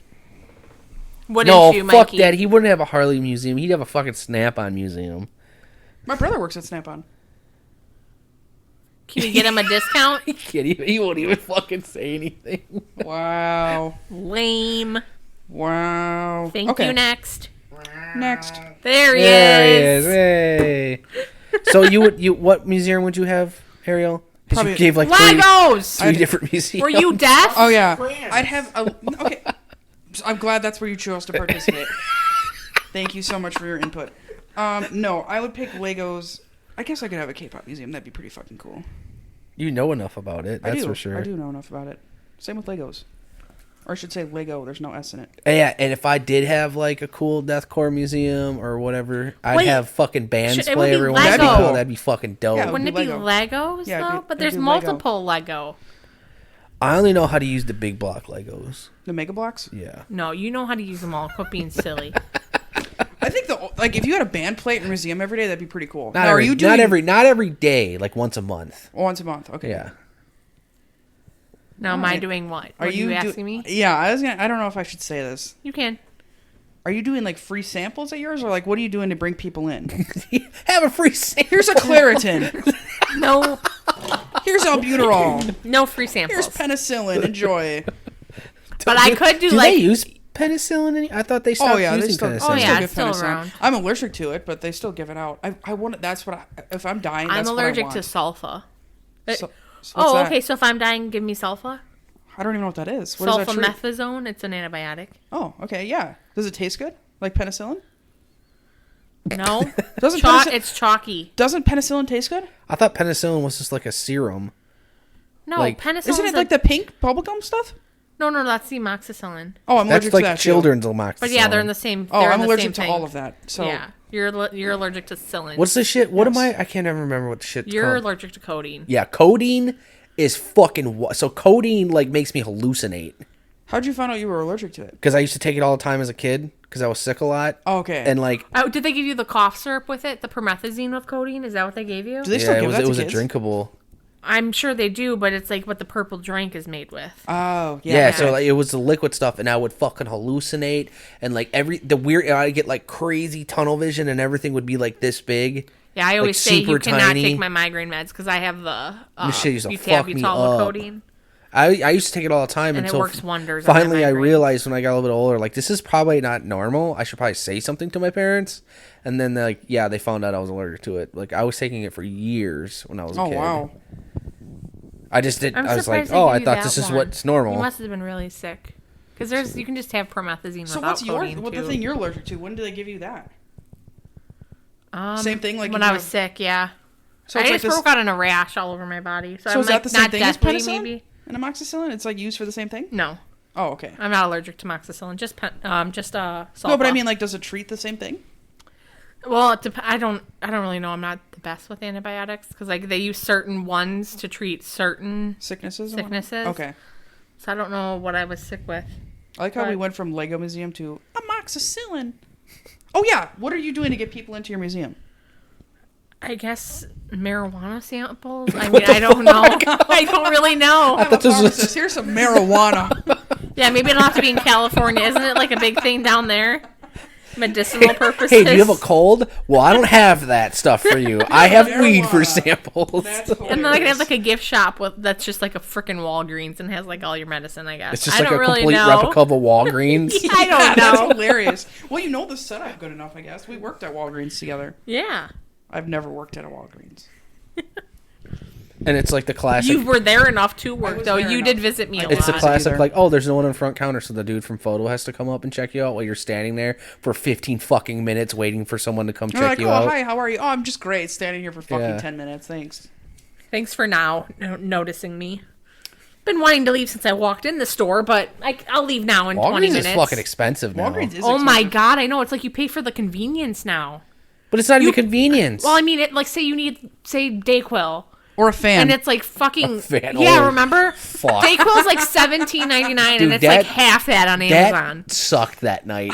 Wouldn't No, you, fuck Mikey? that. He wouldn't have a Harley museum. He'd have a fucking Snap-on museum. My brother works at Snap-on. Can you get him a discount? He won't even fucking say anything. Wow. Lame. Wow. Thank okay. you. Next. Next. There he There is. he is. Hey. So what museum would you have, Ariel? Because Probably- you gave like Legos. three different museums. Were you deaf? Oh yeah. I'd have a okay. I'm glad that's where you chose to participate. Thank you so much for your input. No, I would pick Legos. I guess I could have a K-pop museum. That'd be pretty fucking cool. You know enough about it. That's I do. for sure. I do know enough about it. Same with Legos. Or I should say Lego. There's no S in it. Yeah, and if I did have like a cool deathcore museum or whatever, I'd Wait, have fucking bands it play would be every once in a Lego. while. That'd be fucking dope. Yeah, Wouldn't it be be Lego. Legos Yeah, though? it'd be- But there's it'd be Lego. multiple Lego. I only know how to use the big block Legos. The Mega Blocks. Yeah. No, you know how to use them all. Quit being silly. I think if you had a band play at a museum every day, that'd be pretty cool. Not Now, every, are you doing not every day, like once a month. once a month? Okay. Yeah. Now, am I Alright. doing what? Are Are you do- asking me? Yeah, I don't know if I should say this. You can. Are you doing like free samples at yours, or like what are you doing to bring people in? Have a free sample. Here's a Claritin. No, Here's albuterol. no free Here's samples. penicillin. Enjoy. But I could do Do like. they use penicillin? I thought they stopped Oh yeah, they using still. penicillin. Oh, they yeah, give it's still penicillin. around. I'm allergic to it, but they still give it out. I want. That's what. If I'm dying, I'm that's allergic what I to want. sulfa. So what's Oh, that? okay. So if I'm dying, give me sulfa. I don't even know what that is. What is that treat? Sulfamethasone. It's an antibiotic. Oh, okay, yeah. Does it taste good? Like penicillin? No, Doesn't it's chalky. doesn't penicillin taste good? I thought penicillin was just like a serum. No, Like- penicillin. Isn't it like the pink bubblegum stuff? No, that's the amoxicillin. Oh, I'm That's allergic like to that. too. children's amoxicillin. But yeah, they're in the same. Oh, they're I'm in the allergic same to thing. all of that. So Yeah, you're allergic to psyllin. What's the shit? What am Yes. I can't ever remember what the shit's You're called. allergic to codeine. Yeah, codeine is fucking... So codeine like makes me hallucinate. how'd you find out you were allergic to it? Because I used to take it all the time as a kid because I was sick a lot. Oh, okay. And like... Oh, did they give you the cough syrup with it? The promethazine with codeine? Is that what they gave you? Do they still Yeah, give that it to was a kids? drinkable. I'm sure they do, but it's like what the purple drink is made with. Oh, yeah. Yeah, so like, it was the liquid stuff, and I would fucking hallucinate, and like I'd get like crazy tunnel vision, and everything would be like this big. Yeah, I always like, say you super cannot tiny. take my migraine meds because I have the This shit used to fuck me butalbital up. codeine. I used to take it all the time, And it until works wonders on my finally I migraines. realized when I got a little bit older, like this is probably not normal. I should probably say something to my parents. And then like, yeah, they found out I was allergic to it. Like I was taking it for years when I was a kid. Oh, wow. I just did. I'm I was like, surprised they oh, give I you thought that this is one. what's normal. You must have been really sick. Because you can just have promethazine So without what's codeine, the too. thing you're allergic to? When do they give you that? Same thing, like when if I you was have- sick, yeah. So I it's like just this. broke out in a rash all over my body. So, So I'm is like that the same not thing as deathly, penicillin maybe. and amoxicillin? It's like used for the same thing. No, Oh, okay. I'm not allergic to amoxicillin. Just Sulfa. No, but I mean, like, does it treat the same thing? Well, I don't really know. I'm not the best with antibiotics because like they use certain ones to treat certain Sicknesses? sicknesses. Okay. So I don't know what I was sick with. I like how we But- went from Lego Museum to amoxicillin. Oh, yeah. What are you doing to get people into your museum? I guess marijuana samples. I mean, I don't know. I don't really know. I'm a thought this was- pharmacist. Here's some marijuana. Yeah, maybe it'll have to be in California. Isn't it like a big thing down there? Medicinal purposes. Hey, do you have a cold? Well, I don't have that stuff for you. I have weed for Marijuana. samples. That's And then I can have hilarious. like a gift shop that's just like a freaking Walgreens and has like all your medicine, I guess. It's just I like don't a really complete know. replica of a Walgreens. I Yeah, don't that's know. hilarious. Well, you know the setup good enough, I guess. We worked at Walgreens together. Yeah. I've never worked at a Walgreens. And it's like the classic. You were there enough to I work, was though. there You enough. did visit me a It's the lot. classic, either. like, oh, there's no one on the front counter, so the dude from photo has to come up and check you out while you're standing there for 15 fucking minutes waiting for someone to come They're check like, you oh, out. hi, how are you? Oh, I'm just great. Standing here for fucking Yeah. 10 minutes. Thanks. Thanks for now noticing me. Been wanting to leave since I walked in the store, but I'll leave now in 20 Walgreens minutes. is fucking expensive now. Walgreens is Oh my expensive. god, I know. It's like you pay for the convenience now. But it's not even convenience. Well, I mean, like say you need, say, Dayquil. Or a fan. And it's like fucking fan. yeah. Oh, Remember, fuck. Dayquil's like $17.99, and Dude, it's that- like half that on Amazon. That sucked that night.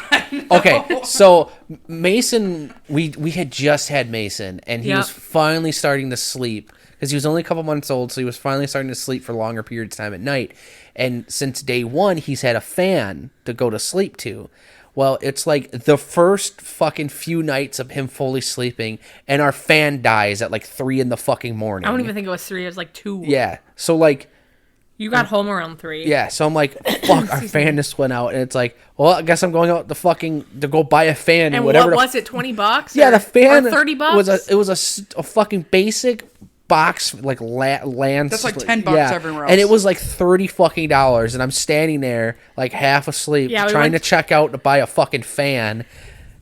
Okay, so Mason, we had just had Mason, and he Yep. was finally starting to sleep because he was only a couple months old, so he was finally starting to sleep for longer periods of time at night. And since day one, he's had a fan to go to sleep to. Well, it's like the first fucking few nights of him fully sleeping, and our fan dies at like 3 in the fucking morning. I don't even think it was 3. It was like 2. Yeah, so like. You got home around 3. Yeah, so I'm like, fuck, our fan just went out, and it's like, well, I guess I'm going out to go buy a fan And whatever. what was it? $20? Yeah, the fan or $30 was a fucking basic box like land. That's like $10 everywhere else. and it was like $30 fucking dollars, and I'm standing there like half asleep, Yeah, we trying went- to check out to buy a fucking fan,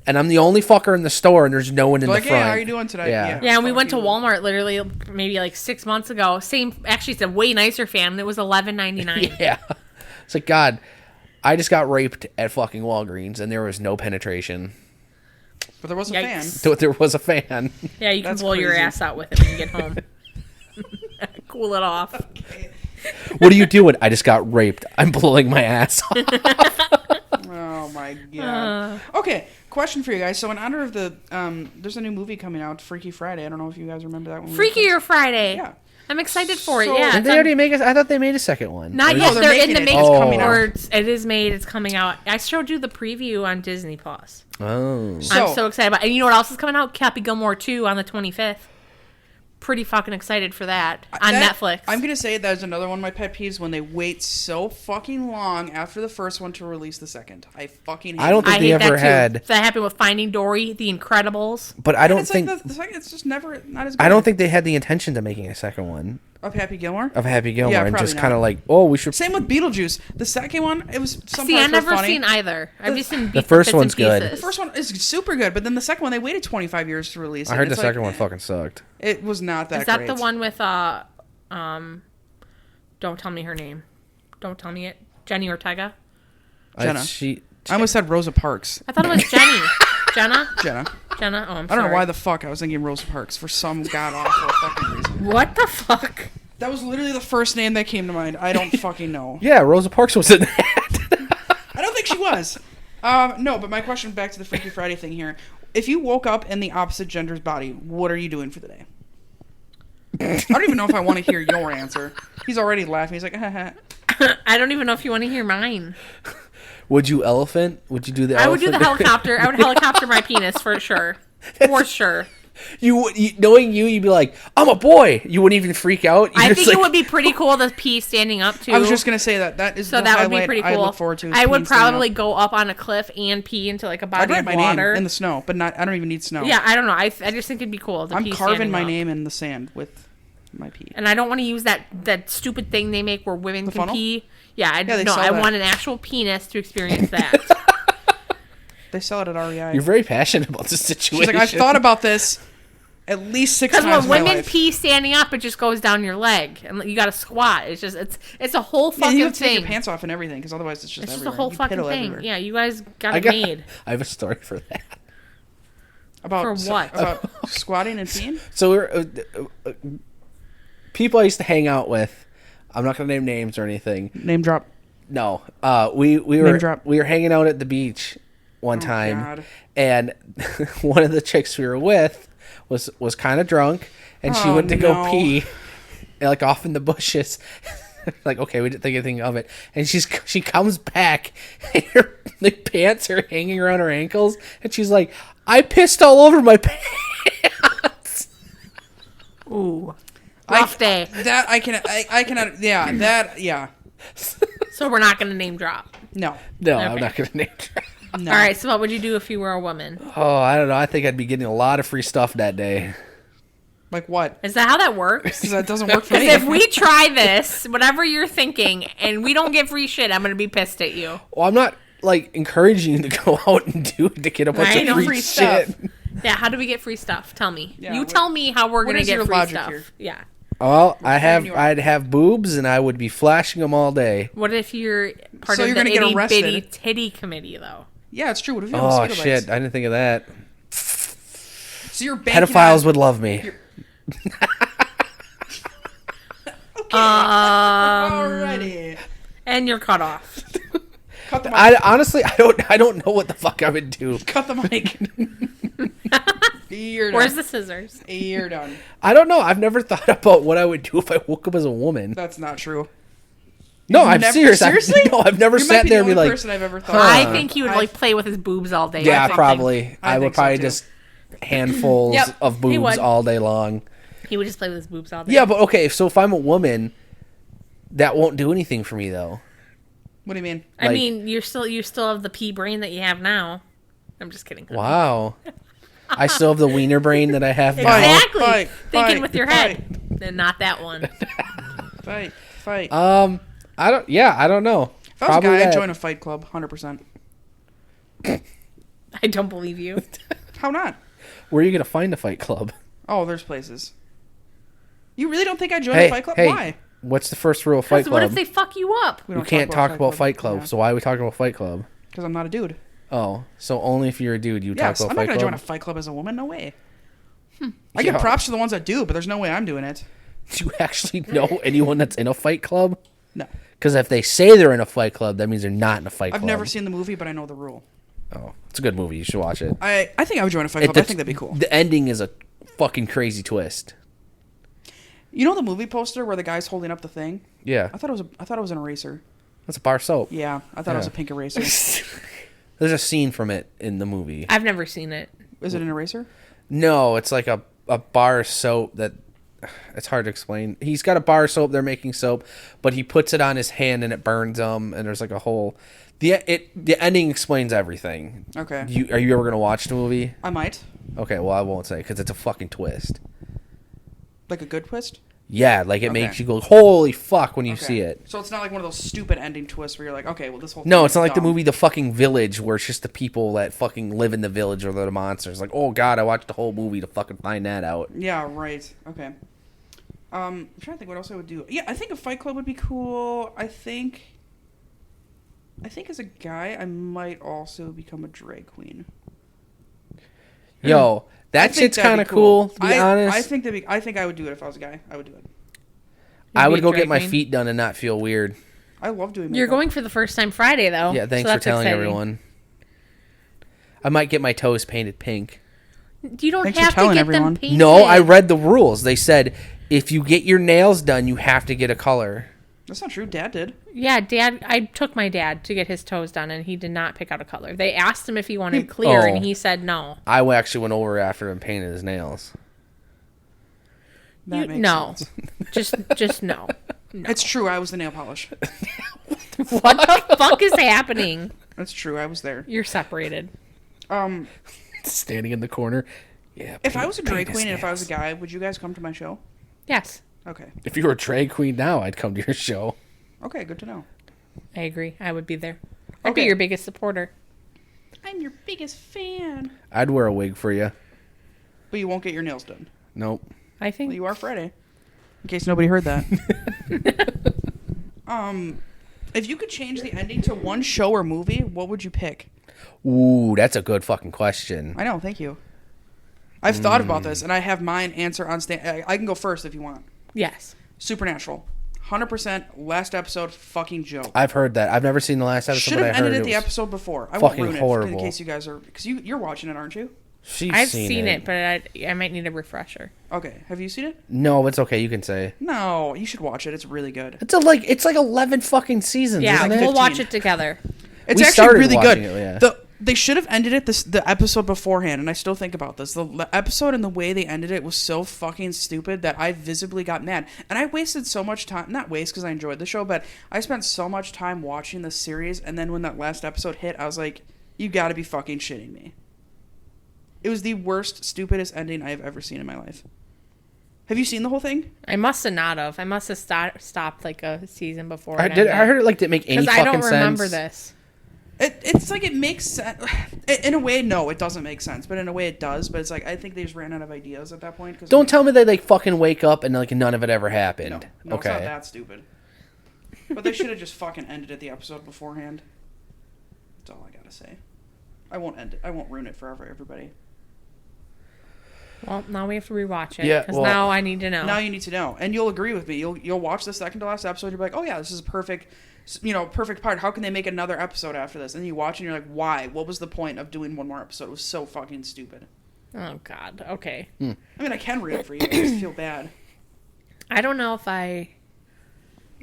and I'm the only fucker in the store, and there's no one in like, the hey, front. how are you doing today? Yeah. Yeah, and we Fuck went to you. Walmart literally maybe like 6 months ago. Actually, it's a way nicer fan, and it was $11.99. Yeah, it's like, God, I just got raped at fucking Walgreens, and there was no penetration. But there was a Yikes. fan. So there was a fan. Yeah, you can That's blow your crazy. ass out with it when you get home. Cool it off. What are you doing? I just got raped. I'm blowing my ass off. Oh my god. Okay, question for you guys. So in honor of the there's a new movie coming out, Freaky Friday. I don't know if you guys remember that one. Freakier Friday. Yeah. I'm excited for it. So- Yeah, Did it's they on- already make I thought they made a second one. not Or yet. is they're They're in making the it. making. It's coming out. Or it is made. It's coming out. I showed you the preview on Disney Plus. it- Oh. I'm so excited about it. And you know what else is coming out? Happy Gilmore 2 on the 25th. Pretty fucking excited for that on That- Netflix. I'm gonna say that's another one of my pet peeves when they wait so fucking long after the first one to release the second. I fucking hate I don't it. think they ever that had, too. That happened with Finding Dory, The Incredibles. but I don't It's think like the second. It's just never not as good. I don't think they had the intention to making a second one of Happy Gilmore. of Happy Gilmore, Yeah, and probably just not. kind of like, oh, we should. Same with Beetlejuice. The second one, it was some See, parts I've were never funny. seen either. I've just seen The first bits and one's good. pieces. The first one is super good, but then the second one they waited 25 years to release it. I heard the It's like, second one fucking sucked. It was not that Is that great. the one with don't tell me her name. Don't tell me it. Jenny Ortega. Jenna. She I almost said Rosa Parks. I thought it was Jenny. Jenna? Jenna. Jenna? Oh, I'm I sorry. don't know why the fuck I was thinking Rosa Parks for some god awful fucking reason. What the fuck? That was literally the first name that came to mind. I don't fucking know. Yeah, Rosa Parks was in that. I don't think she was. No, but my question back to the Freaky Friday thing here. If you woke up in the opposite gender's body, what are you doing for the day? I don't even know if I want to hear your answer. He's already laughing. He's like, haha. I don't even know if you want to hear mine. Would you elephant? Would you do the I would elephant? do the helicopter. I would helicopter my penis for sure. For sure. You knowing you'd be like, I'm a boy. You wouldn't even freak out. I think it would be pretty cool to pee standing up too. I was just gonna say that is so the that would highlight be pretty I cool. look forward to. I would peeing standing probably up. go up on a cliff and pee into like a I'd body write of my water name in the snow, but I don't even need snow. Yeah, I don't know. I just think it'd be cool. To I'm pee carving standing my up. name in the sand with my pee. And I don't want to use that stupid thing they make where women The can funnel? pee. Yeah, they no, sell I that. want an actual penis to experience that. They sell it at REI. You're very passionate about this situation. She's like, I've thought about this at least 6 Because times when in my women life. pee standing up, it just goes down your leg, and you got to squat. It's a whole Yeah, fucking you have to take thing. your pants off and everything, because otherwise it's just It's just everywhere. a whole You fucking piddle thing. everywhere. Yeah, you guys got it made. I have a story for that. About For what? About squatting and peeing? So we're people I used to hang out with. I'm not gonna name names or anything. Name drop. No, we Name drop. were hanging out at the beach one time, God. and one of the chicks we were with was kind of drunk, and she Oh, went to go no. pee, like off in the bushes. Like, okay, we didn't think anything of it, and she comes back, and her pants are hanging around her ankles, and she's like, "I pissed all over my pants." Ooh, rough day. That I cannot. Yeah, that. Yeah. So we're not going to name drop. No. No, I'm Okay. not gonna name drop. No. All right. So what would you do if you were a woman? Oh, I don't know. I think I'd be getting a lot of free stuff that day. Like what? Is that how that works? Because that doesn't work for Because me. if we try this, whatever you're thinking, and we don't get free shit, I'm going to be pissed at you. Well, I'm not like encouraging you to go out and do it to get a bunch Right, of no free, free shit. stuff. Yeah, how do we get free stuff? Tell me. Yeah, You what- tell me how we're what going to is get your free logic stuff. here? Yeah. Well, you are. I'd have boobs and I would be flashing them all day. What if you're part So of you're the gonna get itty arrested. bitty titty committee, though? Yeah, it's true. What if you have Oh mosquito shit! bites? I didn't think of that. So you're banking Pedophiles on- would love me. Alrighty. And you're cut off. Cut the mic. Honestly, I don't know what the fuck I would do. Cut the mic. You're done. Where's the scissors? You're done. I don't know. I've never thought about what I would do if I woke up as a woman. That's not true. No, I'm Never- serious. Seriously? I've never You might sat be there the and be only like, person I've ever thought. I of. think he would like play with his boobs all day. or yeah, something. probably. I think would so, probably too. just handfuls Yep, of he boobs would. all day long. He would just play with his boobs all day. Yeah, but okay. So if I'm a woman, that won't do anything for me though. What do you mean? I like- mean, you still have the pea brain that you have now. I'm just kidding. Wow. I still have the wiener brain that I have now. Exactly. Fight, Thinking fight, with your head. And not that one. Fight. Fight. I don't know. if I was a guy, I'd that. join a fight club. 100%. I don't believe you. How not? Where are you gonna find a fight club? Oh, there's places. You really don't think I'd join Hey, a fight club? hey, Why? what's the first rule of Fight Because what Club? if they fuck you up? We You don't can't talk about Fight Club, so why are we talking about Fight Club? Because I'm not a dude. Oh, so only if you're a dude you Yes, talk I'm about not Fight going to join a Club? fight club as a woman. No way. I Yeah. give props to the ones that do, but there's no way I'm doing it. Do you actually know anyone that's in a fight club? No. Because if they say they're in a fight club, that means they're not in a fight I've club. never seen the movie, but I know the rule. Oh, it's a good movie. You should watch it. I think I would join a fight club. I think that'd be cool. The ending is a fucking crazy twist. You know the movie poster where the guy's holding up the thing? Yeah, I thought it was an eraser. that's a bar soap. Yeah, I thought it was Yeah. a pink eraser. There's a scene from it in the movie. I've never seen it. Is it an eraser? No, it's like a bar soap that it's hard to explain. He's got a bar soap. They're making soap, but he puts it on his hand and it burns him. And there's like a whole the ending explains everything. Okay. Are you ever gonna watch the movie? I might. Okay, well I won't say because it's a fucking twist. Like a good twist? Yeah, like it Okay. makes you go holy fuck when you Okay. see it. So it's not like one of those stupid ending twists where you're like, okay, well this whole No, thing it's is not like the dumb. movie The Fucking Village where it's just the people that fucking live in the village or the monsters. Like, oh god, I watched the whole movie to fucking find that out. Yeah, right. Okay. I'm trying to think what else I would do. Yeah, I think a fight club would be cool. I think as a guy, I might also become a drag queen. Yo, that I think shit's that'd kind of be cool, to be I honest. I think I would do it if I was a guy. I would do it. I You'd would be a go drag get my queen. feet done and not feel weird. I love doing makeup. You're going for the first time Friday, though. Yeah, thanks so for that's telling exciting. everyone. I might get my toes painted pink. You don't Thanks for have to telling get everyone. them painted. No, I read the rules. They said If you get your nails done, you have to get a color. That's not true. Dad did. Yeah, I took my dad to get his toes done, and he did not pick out a color. They asked him if he wanted clear, and he said no. I actually went over after and painted his nails. That makes sense. Just no. It's true. I was the nail polish. What the fuck is happening? That's true. I was there. You're separated. Standing in the corner. Yeah. If I was a drag queen and if I was a guy, would you guys come to my show? Yes. Okay. If you were a drag queen now, I'd come to your show. Okay, good to know. I agree. I would be there. I'd be Okay. your biggest supporter. I'm your biggest fan. I'd wear a wig for you. But you won't get your nails done. Nope. I think Well, you are Friday. In case nobody heard that. If you could change the ending to one show or movie, what would you pick? Ooh, that's a good fucking question. I know, thank you. I've thought about this, and I have mine answer on stand. I can go first if you want. yes. Supernatural. 100% last episode fucking joke. I've heard that. I've never seen the last episode, Should but have I heard ended it it the was episode before. I won't fucking ruin it horrible. in case you guys are... Because you're watching it, aren't you? She's I've seen it, but I might need a refresher. Okay. Have you seen it? No, it's okay. You can say. No. You should watch it. It's really good. It's like 11 fucking seasons, Yeah, isn't it? we'll watch 15. it together. It's We actually started really good. watching it, yeah. They should have ended it the episode beforehand, and I still think about this. The episode and the way they ended it was so fucking stupid that I visibly got mad. And I wasted so much time, not waste because I enjoyed the show, but I spent so much time watching the series, and then when that last episode hit, I was like, you gotta be fucking shitting me. It was the worst, stupidest ending I've ever seen in my life. Have you seen the whole thing? I must have not have. I must have stopped like a season before. I heard it didn't make any fucking sense. Because I don't remember this. It's like it makes sense. In a way, no, it doesn't make sense. But in a way, it does. But it's like, I think they just ran out of ideas at that point. Cause Don't tell me they fucking wake up and like none of it ever happened. No, okay. it's not that stupid. But they should have just fucking ended it the episode beforehand. That's all I gotta say. I won't end it. I won't ruin it forever, everybody. Well, now we have to rewatch it. Yeah, Because well, now I need to know. Now you need to know, and you'll agree with me. You'll watch the second to last episode. You'll be like, oh yeah, this is a perfect part. How can they make another episode after this? And you watch and you're like, why? What was the point of doing one more episode? It was so fucking stupid. Oh, God. Okay. I mean, I can read it for you. I just feel bad. I don't know if I...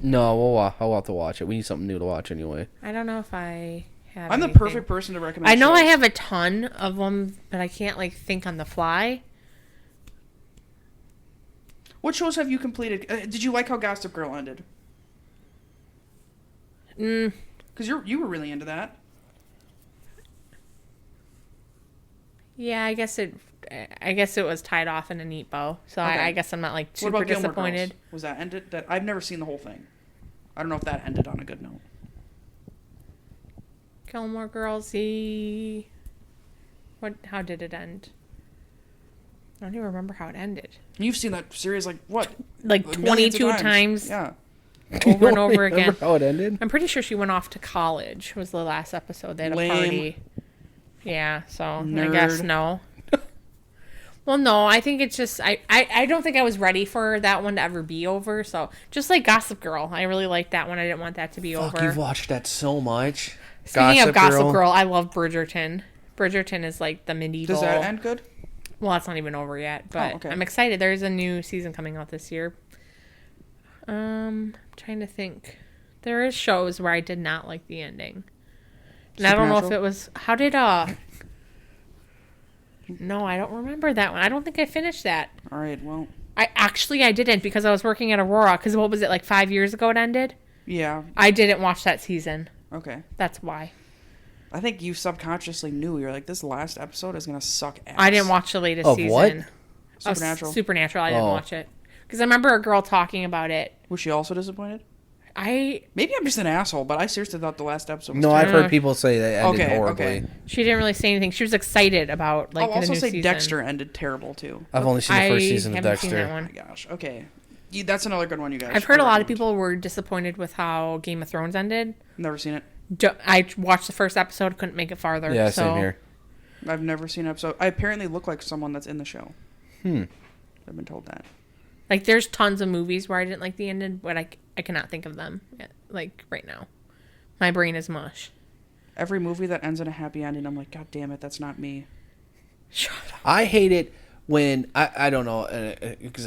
No, I'll have to watch it. We need something new to watch anyway. I don't know if I have I'm the anything. perfect person to recommend. I know shows. I have a ton of them, but I can't, like, think on the fly. What shows have you completed? Did you like how Gossip Girl ended? Because you were really into that. Yeah, I guess it was tied off in a neat bow. So Okay. I guess I'm not, like, What super about Gilmore disappointed. Girls? Was that ended? That I've never seen the whole thing. I don't know if that ended on a good note. Gilmore Girls, how did it end? I don't even remember how it ended. You've seen that series like what? Like Millions of 22 times. Yeah. Over and over again. Remember how it ended? I'm pretty sure she went off to college was the last episode. They had Lame. a party. Yeah, so I Nerd. guess no. Well, no, I think it's just I don't think I was ready for that one to ever be over. So just like Gossip Girl, I really liked that one. I didn't want that to be Fuck, over. you've watched that so much. Speaking of Gossip Girl, I love Bridgerton. Bridgerton is like the medieval. Does that end good? Well, it's not even over yet, but okay. I'm excited. There's a new season coming out this year. Trying to think. There is shows where I did not like the ending. And I don't know if it was... How did... No, I don't remember that one. I don't think I finished that. All right, well... I didn't because I was working at Aurora. Because what was it, like 5 years ago it ended? Yeah. I didn't watch that season. Okay. That's why. I think you subconsciously knew. You're like, this last episode is going to suck ass. I didn't watch the latest Of season. what? Of Supernatural. Supernatural. I didn't Oh. watch it. Because I remember a girl talking about it. Was she also disappointed? Maybe I'm just an asshole, but I seriously thought the last episode was No, I've Uh, heard people say that ended Okay, horribly. okay. She didn't really say anything. She was excited about like I'll also the new say season. Dexter ended terrible, too. I've only seen the first season of haven't seen that Dexter. Oh one. my gosh. Okay. That's another good one, you guys. I've heard a lot of recommend. people were disappointed with how Game of Thrones ended. Never seen it. I watched the first episode, couldn't make it farther. Yeah, so. same here. I've never seen an episode. I apparently look like someone that's in the show. I've been told that. Like, there's tons of movies where I didn't like the ending, but I cannot think of them, like, right now. My brain is mush. Every movie that ends in a happy ending, I'm like, God damn it, that's not me. Shut up. I hate it when I don't know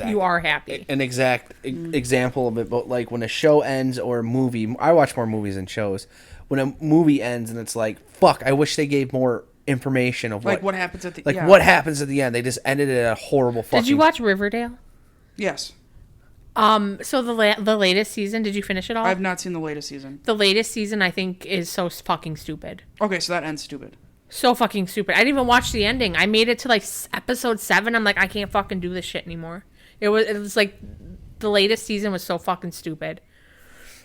You are happy. an exact example of it, but like when a show ends or a movie, I watch more movies than shows. When a movie ends and it's like, fuck, I wish they gave more information of Like what happens at the what happens at the end. They just ended it at a horrible fucking. Did you watch Riverdale? Yes. So the latest season, did you finish it all? I've not seen the latest season. The latest season, I think, is so fucking stupid. Okay, so that ends stupid. So fucking stupid. I didn't even watch the ending. I made it to like episode 7. I'm like, I can't fucking do this shit anymore. It was like the latest season was so fucking stupid.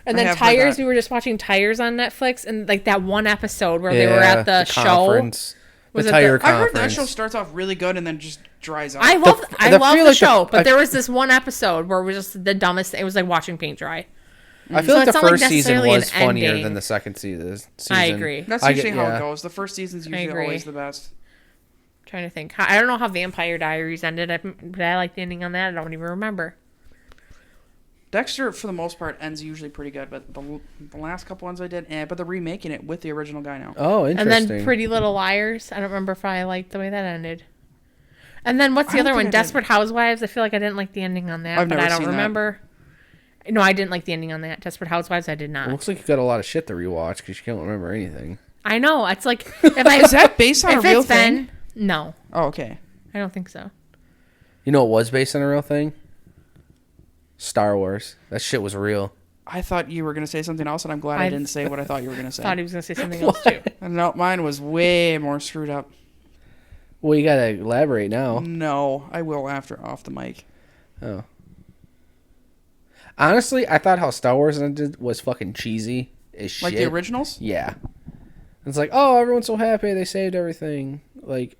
And then Tires, we were just watching Tires on Netflix, and like that one episode where they were at the show. Conference. Was the tire I conference. heard that show starts off really good and then just dries out. I love the show, but there was this one episode where it was just the dumbest thing. It was like watching paint dry. I feel like the first like season was an funnier ending. than the second season. I agree. That's usually how it goes. The first season's usually always the best. I'm trying to think. I don't know how Vampire Diaries ended, but I like the ending on that. I don't even remember. Dexter, for the most part, ends usually pretty good, but the last couple ones I did, but they're remaking it with the original guy now. Oh, interesting. And then Pretty Little Liars. I don't remember if I liked the way that ended. And then what's the other one? Desperate Housewives. I feel like I didn't like the ending on that, but I don't remember. No, I didn't like the ending on that. Desperate Housewives, I did not. It looks like you got a lot of shit to rewatch because you can't remember anything. I know. It's like if I is that based on a real thing? No. Oh, okay. I don't think so. You know what was based on a real thing? Star Wars. That shit was real. I thought you were going to say something else, and I'm glad I didn't say what I thought you were going to say. I thought he was going to say something else, too. No, mine was way more screwed up. Well, you got to elaborate now. No, I will after off the mic. Oh. Honestly, I thought how Star Wars ended was fucking cheesy as shit. Like the originals? Yeah. It's like, oh, everyone's so happy they saved everything. Like,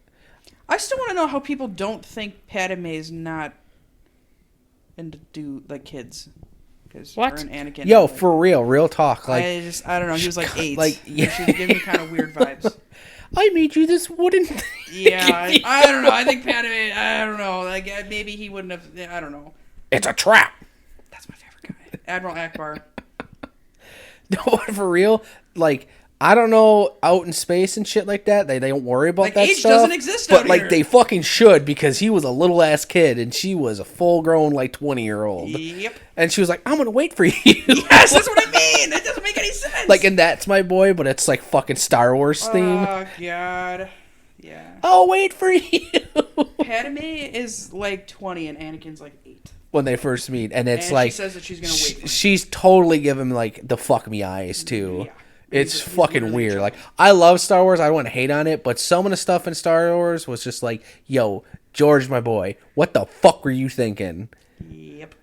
I still want to know how people don't think Padme is not into like kids. What? An Anakin. Yo, for real talk. Like, I don't know. He was like 8. Like, yeah. She was giving me kind of weird vibes. I made you this wooden thing. Yeah, I don't know. I think Padme. I don't know. Like maybe he wouldn't have. I don't know. It's a trap. That's my favorite guy, Admiral Akbar. No, for real. Like, I don't know, out in space and shit like that, they don't worry about like that age stuff. Doesn't exist but out like here. they fucking should, because he was a little ass kid and she was a full grown like 20-year-old. Yep. And she was like, I'm gonna wait for you. Yes, that's what I mean. That doesn't make any sense. Like, and That's My Boy, but it's like fucking Star Wars theme. Oh god. Yeah. I'll wait for you. Padme is like 20 and Anakin's like 8. When they first meet, and it's and like she says that she's gonna wait for him. she's totally giving him like the fuck me eyes too. Yeah. It's He's fucking literally weird. a Like, I love Star Wars. I don't want to hate on it, but some of the stuff in Star Wars was just like, yo, George, my boy, what the fuck were you thinking? Yep.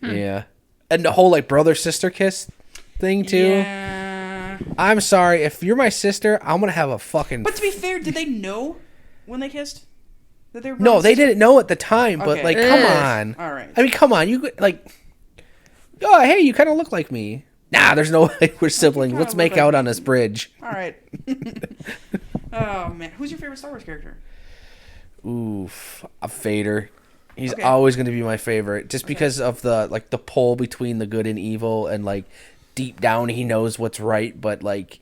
Yeah. And the whole like brother sister kiss thing too. Yeah. I'm sorry, if you're my sister, I'm gonna have a fucking. But to be fair, did they know when they kissed that they were? No, they didn't know at the time. But Okay. like, come on. All right. I mean, come on. You like. Oh, hey, you kind of look like me. Nah, there's no way we're siblings. kinda Let's look make like out on this bridge. All right. Oh man, who's your favorite Star Wars character? Oof, a Vader. He's Okay. always going to be my favorite, just because of the like the pull between the good and evil, and like deep down he knows what's right, but like,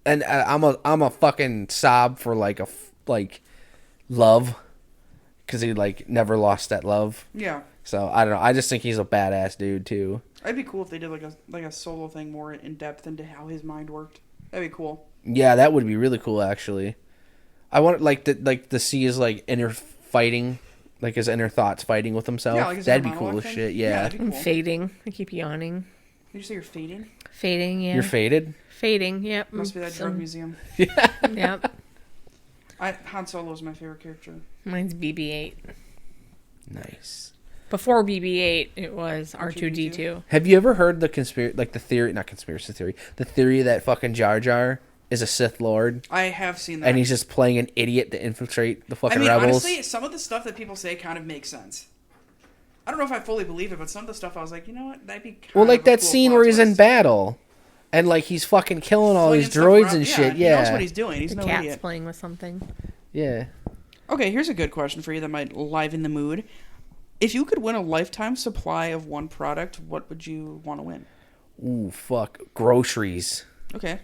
and I'm a fucking sob for like like love, because he like never lost that love. Yeah. So I don't know. I just think he's a badass dude too. It'd be cool if they did like a solo thing more in depth into how his mind worked. That'd be cool. Yeah, that would be really cool actually. I want to see his like inner fighting. Like his inner thoughts fighting with himself. Yeah, like his that'd be inner cool as monologue shit. thing. Yeah. that'd be I'm cool. fading. I keep yawning. Did you say you're fading? Fading, yeah. You're faded? Fading, yep. Must be that drug museum. Yep. Han Solo's my favorite character. Mine's BB-8. Nice. Before BB-8, it was R2-D2. Have you ever heard the conspiracy theory, the theory that fucking Jar Jar is a Sith Lord, I have seen that. and he's just playing an idiot to infiltrate the fucking I mean, rebels? honestly, some of the stuff that people say kind of makes sense. I don't know if I fully believe it, but some of the stuff I was like, you know what, that'd be kind Well, like of a that cool scene plot where he's in twist. battle, and like he's fucking killing all Flinging these stuff droids around. and shit. He Yeah, knows what he's doing. He's The no cat's idiot. playing with something. yeah. Okay, here's a good question for you that might liven the mood. If you could win a lifetime supply of one product, what would you want to win? Ooh, fuck, groceries. Okay.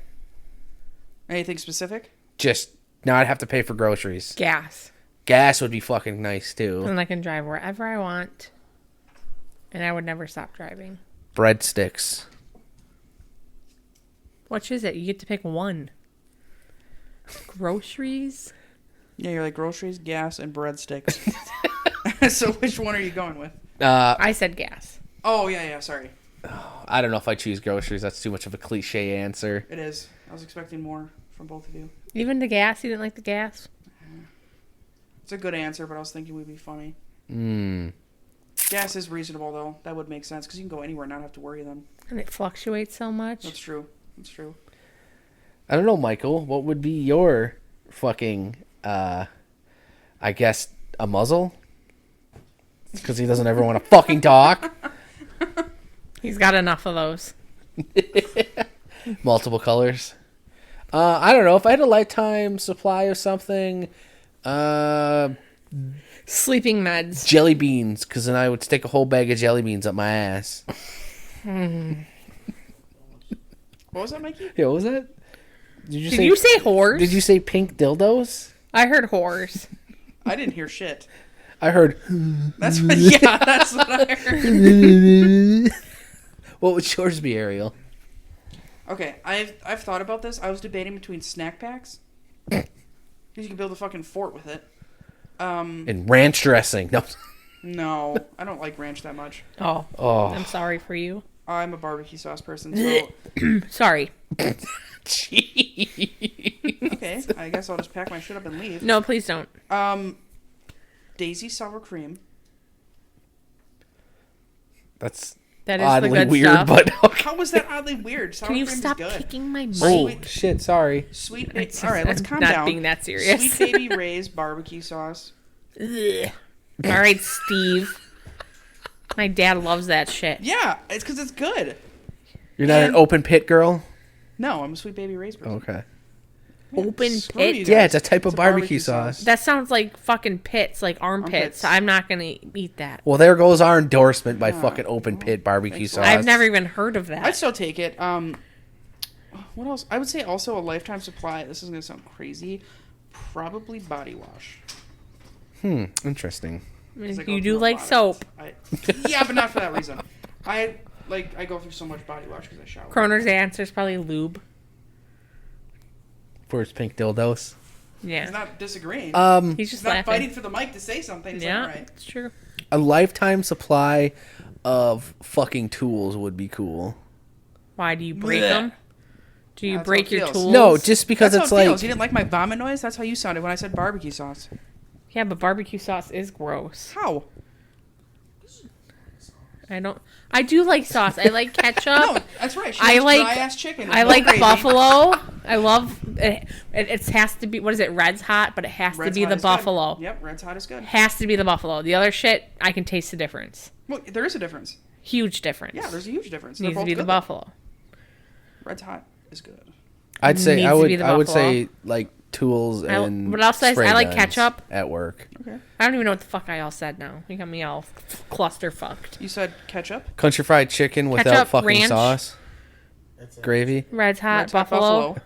Anything specific? Just not have to pay for groceries. Gas. Gas would be fucking nice too. And I can drive wherever I want. And I would never stop driving. Breadsticks. Which is it? You get to pick one. Groceries? Yeah, you're like groceries, gas, and breadsticks. So which one are you going with? I said gas. Oh, yeah, sorry. I don't know if I choose groceries. That's too much of a cliche answer. It is. I was expecting more from both of you. Even the gas? You didn't like the gas? It's a good answer, but I was thinking we'd be funny. Mm. Gas is reasonable, though. That would make sense, because you can go anywhere and not have to worry then. And it fluctuates so much. That's true. That's true. I don't know, Michael. What would be your fucking, I guess, a muzzle? Because he doesn't ever want to fucking talk. He's got enough of those. Multiple colors. I don't know. If I had a lifetime supply of something, Sleeping meds. jelly beans, because then I would stick a whole bag of jelly beans up my ass. What was that, Mikey? Yeah, what was that? Did you say whores? Did you say pink dildos? I heard whores. I didn't hear shit. I heard. That's what I heard. What would yours be, Ariel? Okay, I've thought about this. I was debating between snack packs. Because you can build a fucking fort with it. And ranch dressing. No. No, I don't like ranch that much. Oh. Oh. I'm sorry for you. I'm a barbecue sauce person, so... Sorry. Okay, I guess I'll just pack my shit up and leave. No, please don't. Daisy sour cream. That is oddly the good weird, stuff. but okay. How was that oddly weird? Sour Can you cream stop is good. kicking my mic? Oh, shit, sorry. Sweet It's All right, let's I'm calm not down. being that serious. Sweet Baby Ray's barbecue sauce. Ugh. All right, Steve. My dad loves that shit. Yeah, it's because it's good. You're not an open pit girl? No, I'm a Sweet Baby Ray's person. Okay. Open Screw pit? you Yeah, guys. it's a type of It's barbecue sauce. That sounds like fucking pits, like armpits. Armpits. I'm not going to eat that. Well, there goes our endorsement by fucking open pit barbecue thanks a sauce. lot. I've never even heard of that. I'd still take it. What else? I would say also a lifetime supply. This is going to sound crazy. Probably body wash. Interesting. I mean, 'Cause I go you through do a like lot of soap. it. Yeah, but not for that reason. I go through so much body wash because I shower. Kroner's answer is probably lube. For his pink dildos. Yeah. He's not disagreeing. He's He's just not laughing. fighting for the mic to say something. He's Yeah, like, all right. it's true. A lifetime supply of fucking tools would be cool. Why do you break Blech. them? Do you That's break how it your feels. tools? No, just because That's it's how it like... feels. You didn't like my vomit noise? That's how you sounded when I said barbecue sauce. Yeah, but barbecue sauce is gross. How? I do like sauce. I like ketchup. No, that's right. She I likes like dry-ass chicken. I It's like crazy. buffalo. I love it. It has to be, what is it? Red's Hot, but it has Red's to be Hot the is good. buffalo. Yep, Red's Hot is good. Has to be the buffalo. The other shit, I can taste the difference. Well, there is a difference. Huge difference. Yeah, there's a huge difference. They're Needs to both be the good, though. buffalo. Red's Hot is good. I'd say Needs I to would be the I would buffalo. say like tools and what else did I say? spray I like guns ketchup. at work. Okay. I don't even know what the fuck I all said now. You got me all cluster fucked. You said ketchup? Country fried chicken without Ketchup, fucking ranch. sauce. Gravy. Red's Hot, Red's Hot buffalo.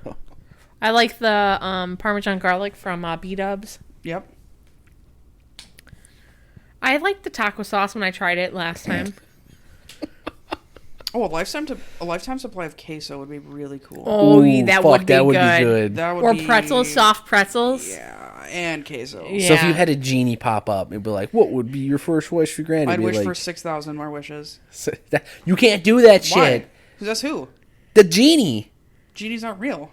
I like the Parmesan garlic from B-Dubs. Yep. I liked the taco sauce when I tried it last time. Oh, a lifetime supply of queso would be really cool. Oh, Ooh, that fuck, would be that would good. be good. That would Or be... pretzels, soft pretzels. Yeah, and queso. Yeah. So if you had a genie pop up, it'd be like, "What would be your first wish for Granny?" I'd Be wish like, for 6,000 more wishes. You can't do that shit. Why? 'Cause that's who? The genie. Genies aren't real.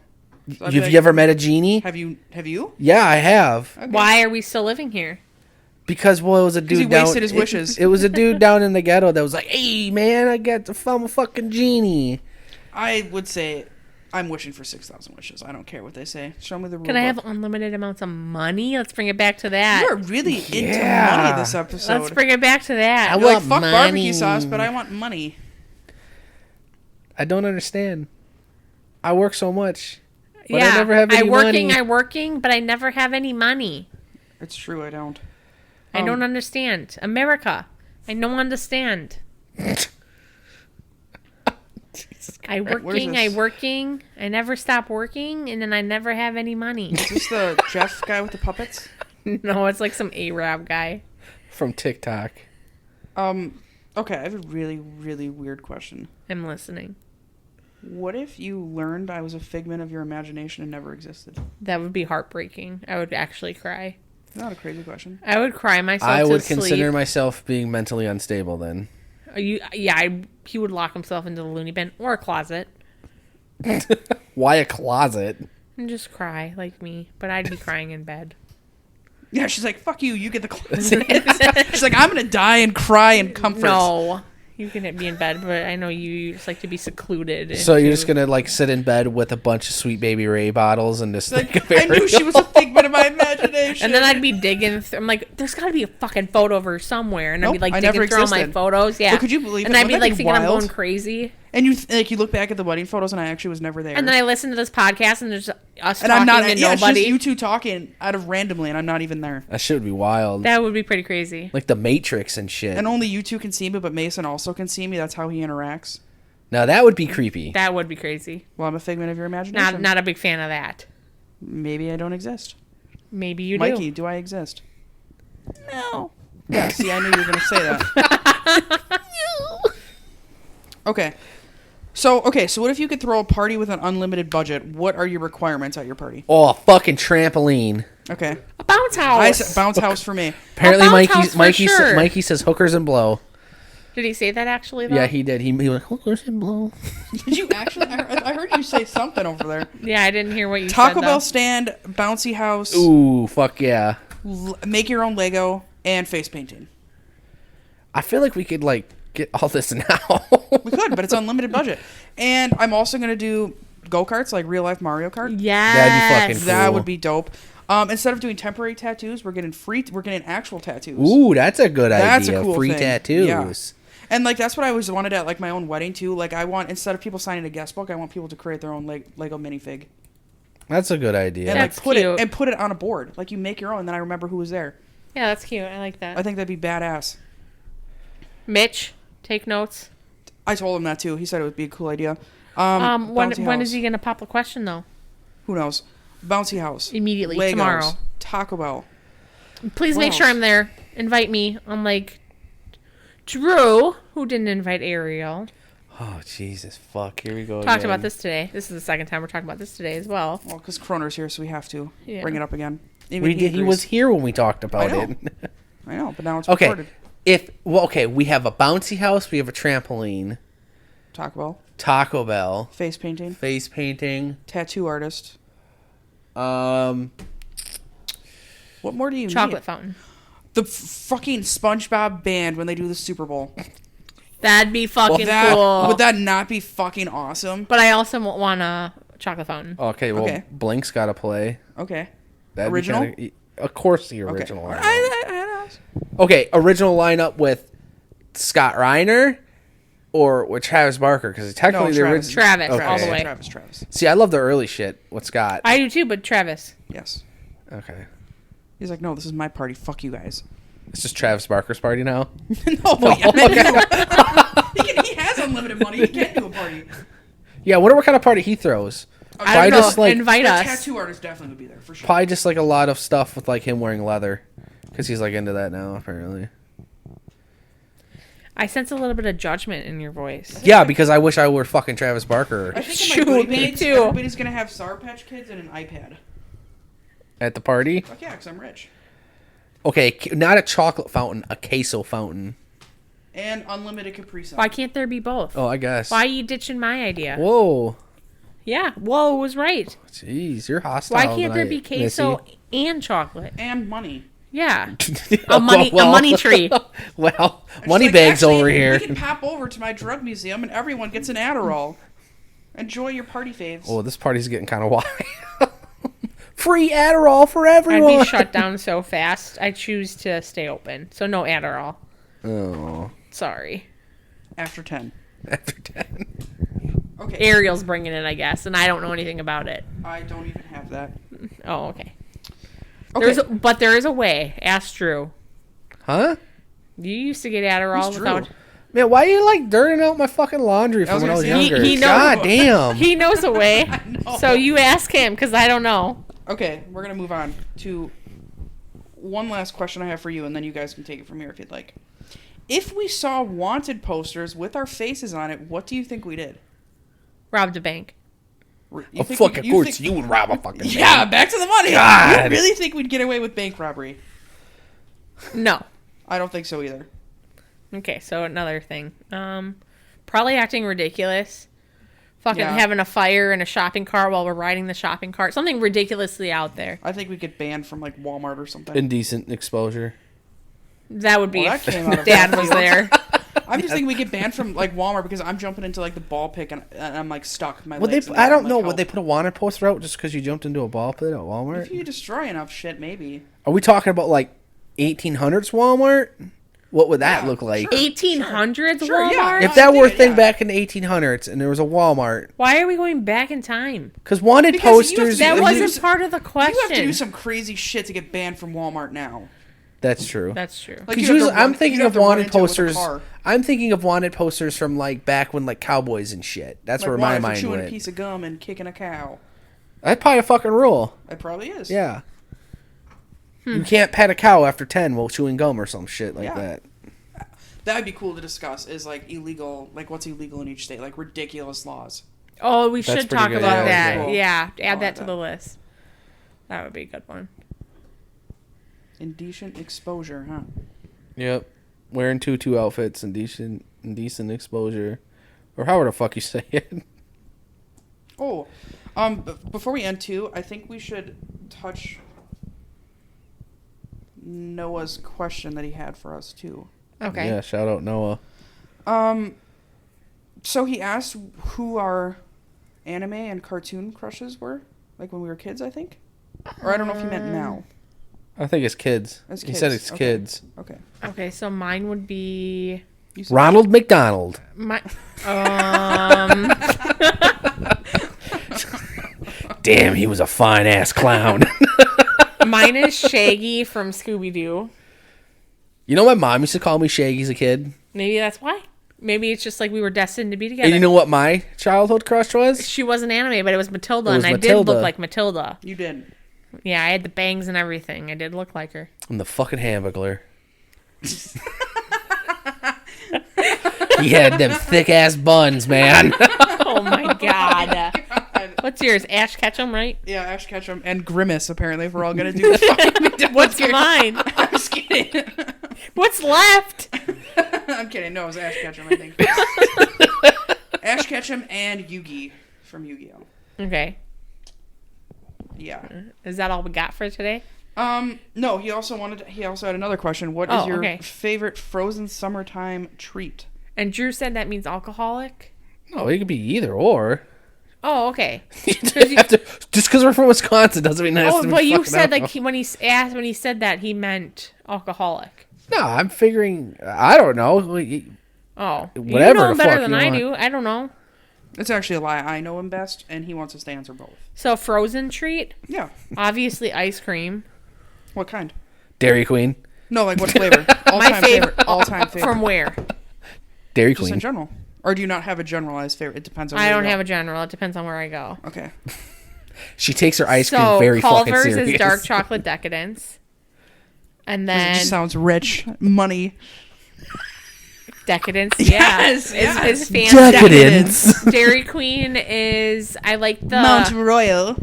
So Have I'd be like, you ever met a genie? Have you? Yeah, I have. Okay. Why are we still living here? Because it was a dude he down. wasted his wishes. It was a dude down in the ghetto that was like, "Hey man, I'm a fucking genie." I would say I'm wishing for 6,000 wishes. I don't care what they say. Show me the rule Can I book. have unlimited amounts of money? Let's bring it back to that. You're really into Yeah. money this episode. Let's bring it back to that. I You're like, want fuck money. barbecue sauce, but I want money. I don't understand. I work so much, but yeah, I never have any money. I'm working, but I never have any money. It's true, I don't. I don't understand. America. I don't understand. What is this? I never stop working, and then I never have any money. Is this the Jeff guy with the puppets? No, it's like some Arab guy. From TikTok. Okay, I have a really, really weird question. I'm listening. What if you learned I was a figment of your imagination and never existed? That would be heartbreaking. I would actually cry. Not a crazy question. I would cry myself I to would sleep. consider myself being mentally unstable then. He would lock himself into the loony bin or a closet Why a closet? and just cry like me. But I'd be crying in bed. Yeah, she's like, fuck you get the closet. She's like, I'm going to die and cry in comfort. No, you can be in bed, but I know you just like to be secluded. So you're just gonna like sit in bed with a bunch of Sweet Baby Ray bottles and just Like, I knew she was a figment of my imagination. And then I'd be digging through. I'm like, there's got to be a fucking photo of her somewhere. And I'd be Nope, like I digging never through all my existed. photos. Yeah. But could you believe and it? I'd be Wouldn't like that be thinking I'm wild? going crazy. And you look back at the wedding photos and I actually was never there. And then I listen to this podcast and there's us and talking I'm not. to Yeah, it's nobody. just you two talking out of randomly, and I'm not even there. That shit would be wild. That would be pretty crazy. Like the Matrix and shit. And only you two can see me, but Mason also can see me. That's how he interacts. Now that would be creepy. That would be crazy. Well, I'm a figment of your imagination. Not a big fan of that. Maybe I don't exist. Maybe you Mikey, do. do I exist? No. Yeah, see, I knew you were going to say that. Okay. So what if you could throw a party with an unlimited budget? What are your requirements at your party? Oh, a fucking trampoline. Okay. A bounce house. I said bounce house for me. Apparently, bounce house for sure. Mikey says hookers and blow. Did he say that actually, though? Yeah, he did. He went hookers and blow. Did you actually? I heard you say something over there. Yeah, I didn't hear what you said, Taco though. Bell stand, bouncy house, Ooh, fuck yeah. make your own Lego, and face painting. I feel like we could like get all this now. We could, but it's unlimited budget. And I'm also gonna do go-karts, like real life Mario Kart. Yes. That'd be fucking That cool. would be dope. Instead of doing temporary tattoos, we're getting actual tattoos. Ooh, that's a good That's idea. a cool Free thing. tattoos. Yeah. And like that's what I always wanted at like my own wedding too. Like I want, instead of people signing a guest book, I want people to create their own Lego minifig. That's a good idea. And That's like cute. put it on a board. Like you make your own, and then I remember who was there. Yeah, that's cute. I like that. I think that'd be badass. Mitch, take notes. I told him that too. He said it would be a cool idea. When Bouncy when house. is he going to pop a question, though? Who knows? Bouncy house. Immediately, Legos, tomorrow. Taco Bell. Please What make sure else? I'm there. Invite me. I'm like, Drew, who didn't invite Ariel. Oh, Jesus, fuck. Here we go Talked again. about this today. This is the second time we're talking about this today as well. Well, because Kroner's here, so we have to Yeah. bring it up again. Even He agrees. was here when we talked about I know. it. I know, but now it's Okay. recorded. We have a bouncy house, we have a trampoline, Taco Bell. Taco Bell, Face painting. face painting. Tattoo artist. Um, What more do you Chocolate need? fountain. The fucking SpongeBob band when they do the Super Bowl. That'd be fucking That, cool. would that not be fucking awesome? But I also want a chocolate fountain. okay, well, Okay. Blink's got to play. Okay. That'd be Original? kinda- of course, the Okay. original. lineup. I Okay, original lineup with Scott Reiner or with Travis Barker because technically No, the Travis. original. Travis, Okay. all the way. Travis. See, I love the early shit with Scott. I do too, but Travis. Yes. Okay, He's like, no, this is my party. Fuck you guys. it's just Travis Barker's party now. No, but yeah, he has unlimited money. He can do a party. Yeah, I wonder what kind of party he throws. I Probably don't know. just like Invite The us. tattoo artist definitely would be there for sure. probably just like a lot of stuff with like him wearing leather because he's like into that now apparently. I sense a little bit of judgment in your voice. Yeah, because I wish I were fucking Travis Barker I think Shoot, in my goodie me bags, too. everybody's gonna have Sour Patch Kids and an iPad. at the party. Fuck yeah, because I'm rich. Okay, not a chocolate fountain, a queso fountain. And unlimited Capri Sun. Why can't there be both? Oh, I guess. Why are you ditching my idea? Whoa, Yeah, whoa was right. jeez, you're hostile. Why can't there be tonight, queso Missy. and chocolate? And money. Yeah, a money tree. Well, She's money like, bags "Actually, over here. We can pop over to my drug museum and everyone gets an Adderall. Enjoy your party faves. Oh, this party's getting kind of wild. Free Adderall for I'd everyone. be shut down so fast. I choose to stay open, so no Adderall. Oh, Sorry. After 10. after 10. Okay. Ariel's bringing it, I guess, and I don't know anything about it. I don't even have that. Oh, okay. Okay. But there is a way. Ask Drew. Huh? You used to get Adderall Who's Drew? without. Man, why are you like dirtying out my fucking laundry from was when I gonna was say, younger? he knows- God damn. He knows a way. know. So you ask him, because I don't know. Okay, we're going to move on to one last question I have for you, and then you guys can take it from here if you'd like. If we saw wanted posters with our faces on it, what do you think we did? Robbed a bank. Of course you would rob a fucking bank. Yeah, back to the money. God. You really think we'd get away with bank robbery? No. I don't think so either. Okay, so another thing. Probably acting ridiculous. Fucking Yeah. having a fire in a shopping cart while we're riding the shopping cart. Something ridiculously out there. I think we get banned from like Walmart or something. Indecent exposure. That would be Well, if that came out of Dad left was field. there. I'm just thinking we get banned from like Walmart because I'm jumping into like the ball pit and I'm like stuck. My Would legs they? in I there. don't I'm know. like, Would they help. put a wanted poster out just because you jumped into a ball pit at Walmart? If you destroy enough shit, maybe. Are we talking about like 1800s Walmart? What would that Yeah, look like? sure. 1800s Sure, Walmart? yeah. If that were a Yeah. thing back in the 1800s and there was a Walmart, Why are we going back in time? because wanted Because you have posters. to- That you wasn't do- part of the You question. have to do some crazy shit to get banned from Walmart now. That's true. That's true. Like, Because you'd have to usually I'm run- thinking you'd have of to run wanted into it with a posters. car. I'm thinking of wanted posters from like back when like cowboys and shit. That's Like where my wanted for mind chewing a went. piece of gum and kicking a cow. That'd probably a fucking rule. It probably is. Yeah. You can't pet a cow after 10 while chewing gum or some shit like Yeah. that. That would be cool to discuss. Is like illegal, like what's illegal in each state, like ridiculous laws. Oh, we That's should pretty talk good, about yeah. that. Cool. Yeah, add like that to that. the list. That would be a good one. Indecent exposure, huh? Yep. Wearing tutu outfits and indecent exposure. Or however the fuck you say it. Oh, before we end too, I think we should touch Noah's question that he had for us too. Okay. Yeah, shout out Noah. So he asked who our anime and cartoon crushes were, like when we were kids, I think. Or I don't know if he meant now. I think it's kids. It's He said kids, it's okay. kids. Okay. Okay, so mine would be You said- Ronald McDonald. my Damn, he was a fine ass clown. mine is Shaggy from Scooby Doo. You know, my mom used to call me Shaggy as a kid. Maybe that's why. Maybe it's just like we were destined to be together. And you know what my childhood crush was? She wasn't anime, but it was Matilda, It was and I did Matilda. look like Matilda. You did. Yeah, I had the bangs and everything. I did look like her. I'm the fucking Hamburglar. He had them thick ass buns, man. Oh my god. What's yours? Ash Ketchum, right? Yeah, Ash Ketchum and Grimace. Apparently, if we're all gonna do the fucking What's mine? I'm just kidding. What's left? I'm kidding. No, it was Ash Ketchum. I think. Ash Ketchum and Yugi from Yu-Gi-Oh. Okay. Yeah. Is that all we got for today? No. He also had another question. What is Oh, your okay. favorite frozen summertime treat? And Drew said that means alcoholic. No, it could be either or. Oh, okay. Just because we're from Wisconsin doesn't mean it has Oh, to be but you fucking said like alcohol. when he said that he meant alcoholic. No, I'm figuring. I don't know. Oh, you Whatever know the him better fuck than you I want. do. I don't know. It's actually a lie. I know him best, and he wants us to answer both. So frozen treat, Yeah. obviously ice cream. What kind? Dairy Queen. No, like what flavor? My favorite. All-time favorite. From where? Dairy Just in Queen. general. Or do you not have a generalized favorite? It depends on I where don't you have go. a general. It depends on where I go. Okay. She takes her ice cream So very fucking Culver's serious. is dark chocolate decadence, and It then just sounds rich. Money. decadence. Yes, Yeah, yes. is fancy. Decadence. Dairy Queen is I like the Mount Royal.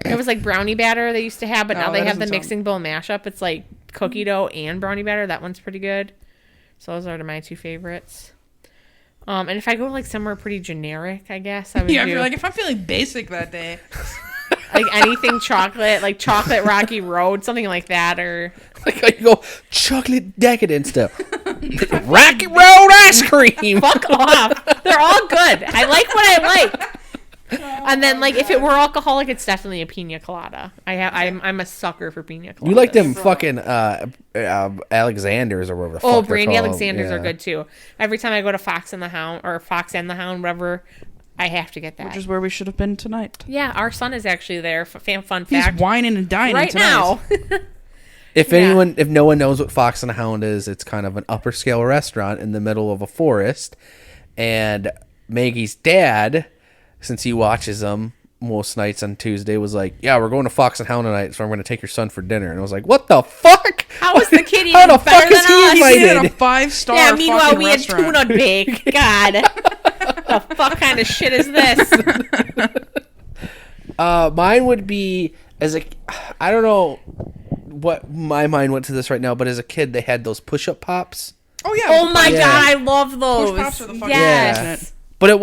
it was like brownie batter they used to have, but Oh, now they that have the doesn't mixing bowl mashup. It's like cookie dough and brownie batter. That one's pretty good. So those are my two favorites. And if I go like somewhere pretty generic, I guess I would Yeah, do you're like, if I'm feeling basic that day. like anything chocolate, like chocolate Rocky Road, something like that, or Like you go chocolate decadence stuff. Rocky Road ice cream. fuck off. They're all good. I like what I like. And then, like, if it were alcoholic, it's definitely a pina colada. I'm a sucker for pina coladas. You like them fucking Alexanders or whatever the fuck Oh, they're Brandy called. Alexanders Yeah. are good too. Every time I go to Fox and the Hound, whatever, I have to get that. Which is where we should have been tonight. Yeah, our son is actually there. Fun He's fact. whining and dining Right tonight. now. If Yeah. no one knows what Fox and the Hound is, it's kind of an upper scale restaurant in the middle of a forest. And Maggie's dad, since he watches them most nights on Tuesday was like, yeah, we're going to Fox and Hound tonight, so I'm going to take your son for dinner. And I was like, what the fuck? How was the kid eating How the better fuck is than he us? invited? He had a 5-star Yeah, meanwhile fucking we restaurant. had tuna bake. God. The fuck kind of shit is this? Mine would be I don't know what my mind went to this right now, but as a kid, they had those push-up pops. Oh yeah. Oh my Yeah. god, I love those. Push pops are the fucking Yes. best, isn't it? But it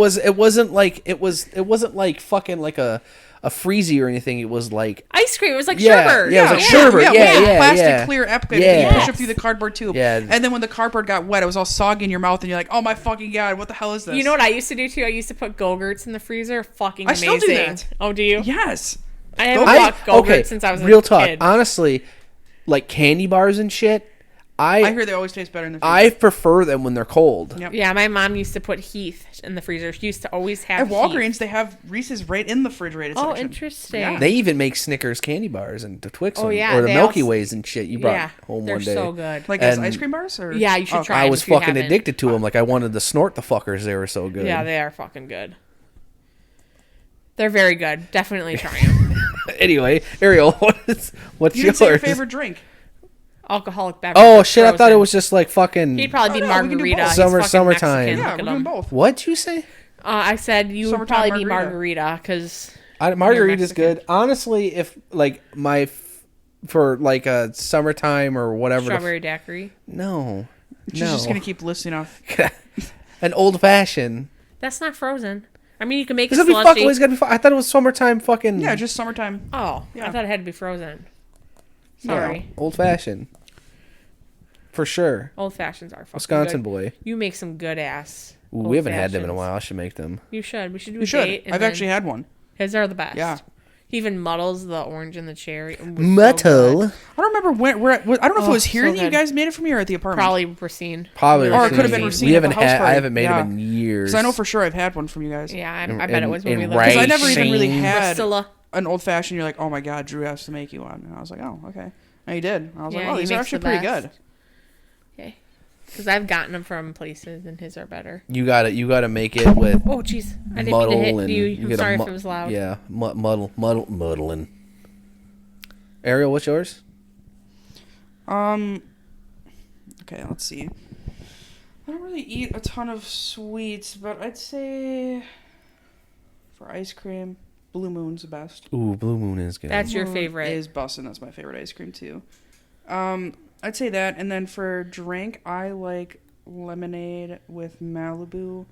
wasn't like fucking like a freezy or anything. It was like Ice cream. It was like Yeah, sherbet. yeah, it was like sherbet. Yeah, plastic yeah. clear epicate. Yeah. You push it through the cardboard tube. Yeah. And then when the cardboard got wet, it was all soggy in your mouth, and you're like, "Oh my fucking god, what the hell is this?" You know what I used to do too? I used to put Go-Gurts in the freezer. Fucking I amazing. still do that. Oh, do you? Yes. I haven't bought Go-Gurts since I was real a talk. kid. Honestly, like candy bars and shit, I hear they always taste better in the freezer. I prefer them when they're cold. Yep. Yeah, my mom used to put Heath in the freezer. She used to always have At Walgreens, Heath. they have Reese's right in the refrigerated Oh, section. interesting. Yeah. They even make Snickers candy bars and the Twix Oh, ones, yeah, or the they Milky also- Ways and shit. You brought Yeah, home they're one day. so good. Like as And- ice cream bars? Or? Yeah, you should Okay. try I it was if you fucking haven't. addicted to them. Like I wanted to snort the fuckers. They were so good. Yeah, they are fucking good. They're very good. Definitely try them. Anyway, Ariel, what's You yours? didn't say your favorite drink. Alcoholic beverage. Oh that's shit! I thought it frozen. was just like fucking. He'd probably be Oh, no, we can do margarita. both. He's Summer- fucking summertime. Mexican. Yeah, Look we're at doing him. both. What'd you say? I said you would Summertime probably be margarita. margarita because Margarita's Mexican. good. Honestly, if like for like a summertime or whatever. strawberry daiquiri. No. She's just going to keep listing off. An old fashioned. That's not frozen. I mean, you can make a It's gonna be slushy. always gotta be. I thought it was summertime. Fucking. Yeah, just summertime. Oh, Yeah. I thought it had to be frozen. Sorry. Old fashioned. For sure. Old fashions are fucking Wisconsin good. boy. You make some good ass. Ooh, old we haven't had them in a fashions. while. I should make them. You should. We should do a You should. date. and I've then- actually had one. His are the best. Yeah. He even muddles the orange and the cherry. It was so Metal. good. I don't remember where I don't know if it was here so that you good. guys made it for me or at the apartment. Probably Racine. Probably. Or it Racine. could have been Racine We at the haven't house had. party. I haven't made Yeah. them in years. Because I know for sure I've had one from you guys. Yeah, I In- bet it was when in we lived. Because I Racine. never even really had Priscilla. an old fashioned. You're like, oh my god, Drew has to make you one. And I was like, oh, okay. And he did. I was Yeah, like, oh, he these are makes the actually pretty best. good. Okay. Because I've gotten them from places and his are better. You got to. You got to make it with Oh, jeez. I didn't mean muddle to hit and you. I'm gotta sorry mu- if it was loud. Yeah, muddling. Ariel, what's yours? Okay, let's see. I don't really eat a ton of sweets, but I'd say for ice cream, Blue Moon's the best. Ooh, Blue Moon is good. That's your Moon favorite. Is bussin'. That's my favorite ice cream too. I'd say that, and then for drink, I like lemonade with Malibu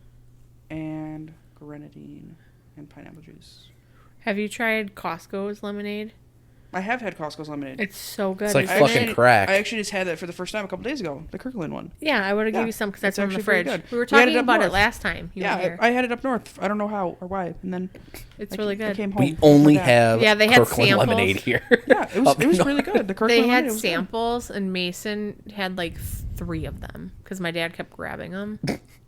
and grenadine and pineapple juice. Have you tried Costco's lemonade? I have had Costco's lemonade. It's so good. It's like isn't fucking it? crack. I actually just had that for the first time a couple days ago. The Kirkland one. Yeah, I would have Yeah, given you some because that's it's in the actually very fridge. good. We were We had talking it up about it north. last time. You were Yeah, here. I had it up north. I don't know how or why, and then It's I really ca- I good. came home. We only with that. have Yeah, they had Kirkland samples. lemonade here. Yeah, it was Up really north. good. The Kirkland They lemonade, had it was good. samples, and Mason had like 3 of them because my dad kept grabbing them.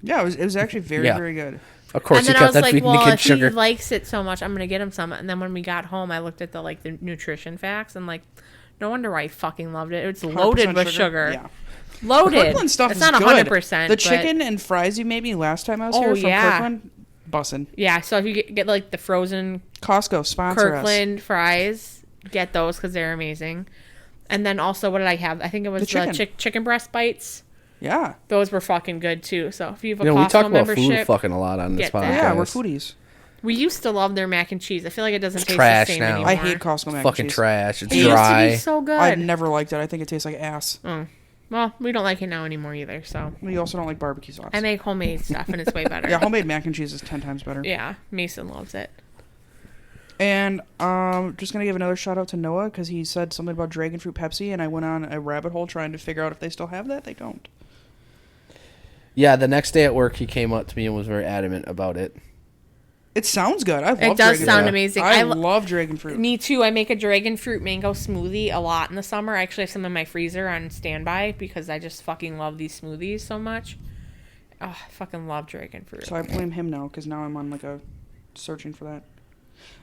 Yeah, it was actually very Yeah. very good. Of course, And you then I kept was that like, feeding the well, kid if sugar. he likes it so much, I'm gonna get him some. And then when we got home, I looked at the nutrition facts and like, no wonder why he fucking loved it. It's 100% loaded with sugar. Yeah. Loaded. Kirkland stuff it's is not good. 100%. The but- chicken and fries you made me last time I was Oh, here from yeah. Kirkland, bussin'. Yeah, so if you get like the frozen Costco sponsor us. Kirkland fries, get those because they're amazing. And then also, what did I have? I think it was The the chicken. chicken breast bites. Yeah. Those were fucking good too. So if you have a You know, we Costco talk about membership, food fucking a lot on this get that. podcast. Yeah, we're foodies. we used to love their mac and cheese. I feel like it doesn't taste trash the same now. anymore. I hate Costco mac and Fucking cheese. trash. It's It used to dry. be so good. I've never liked it. I think it tastes like ass. Oh. Well, we don't like it now anymore either. So We also don't like barbecue sauce. I make homemade stuff and it's way better. Yeah, homemade mac and cheese is 10 times better. Yeah, Mason loves it. And just gonna give another shout out to Noah because he said something about dragon fruit Pepsi, and I went on a rabbit hole trying to figure out if they still have that. They don't. Yeah, the next day at work, he came up to me and was very adamant about it. It sounds good. I love. It does dragon sound fruit. amazing. I lo- love dragon fruit. Me too. I make a dragon fruit mango smoothie a lot in the summer. I actually have some in my freezer on standby because I just fucking love these smoothies so much. Oh, I fucking love dragon fruit. So I blame him now because now I'm on like a searching for that.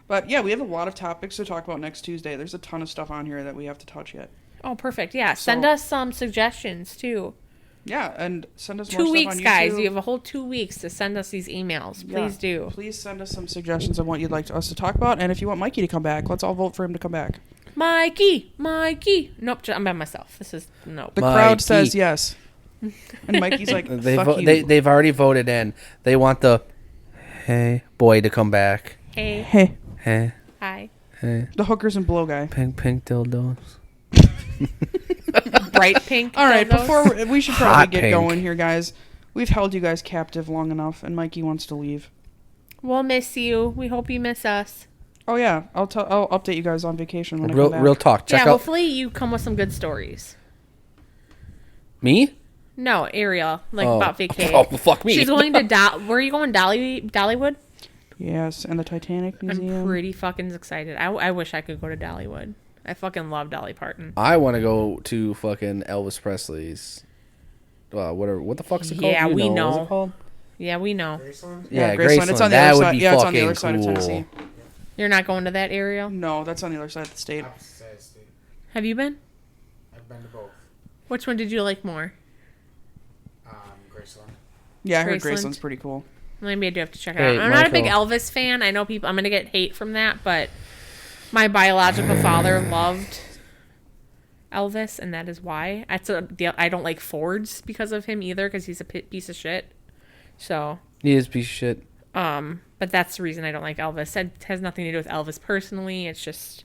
But yeah, we have a lot of topics to talk about next Tuesday. There's a ton of stuff on here that we have to touch yet. Oh, perfect. Yeah, send So- us some suggestions too. Yeah, and send us more 2 stuff weeks, on YouTube. guys. You have a whole 2 weeks to send us these emails. Please do. Please send us some suggestions on what you'd like us to talk about. And if you want Mikey to come back, let's all vote for him to come back. Mikey. Nope, I'm by myself. This is no. The crowd says yes. And Mikey's like, fuck you. They've already voted in. They want the hey boy to come back. Hey. Hey. Hi. Hey. The hookers and blow guy. Pink dildos. Bright pink. All right, dildos. we should Hot probably get pink. going here, guys. We've held you guys captive long enough, and Mikey wants to leave. We'll miss you. We hope you miss us. Oh yeah, I'll update you guys on vacation when I come back. Real talk. Check out hopefully you come with some good stories. me. No, Ariel, about vacation. Oh, fuck me. She's going to where are you going? Dollywood? Yes, and the Titanic Museum. I'm pretty fucking excited. I wish I could go to Dollywood. I fucking love Dolly Parton. I want to go to fucking Elvis Presley's. What the fuck's it called? Yeah, we know. What's it called? Yeah, we know. Graceland? Yeah, Graceland. It's on the that other would side. be Yeah, it's on the fucking other side of cool. Tennessee. You're not going to that, Ariel? No, that's on the other side of the state. Opposite state. Have you been? I've been to both. Which one did you like more? Graceland. Yeah, I heard Graceland? Graceland's pretty cool. Maybe I do have to check it Hey, out. I'm not a big Michael. Elvis fan. I know people. I'm gonna get hate from that, but my biological father loved Elvis, and that is why. I don't like Fords because of him either, because he's a piece of shit. So, He is a piece of shit. but that's the reason I don't like Elvis. It has nothing to do with Elvis personally. It's just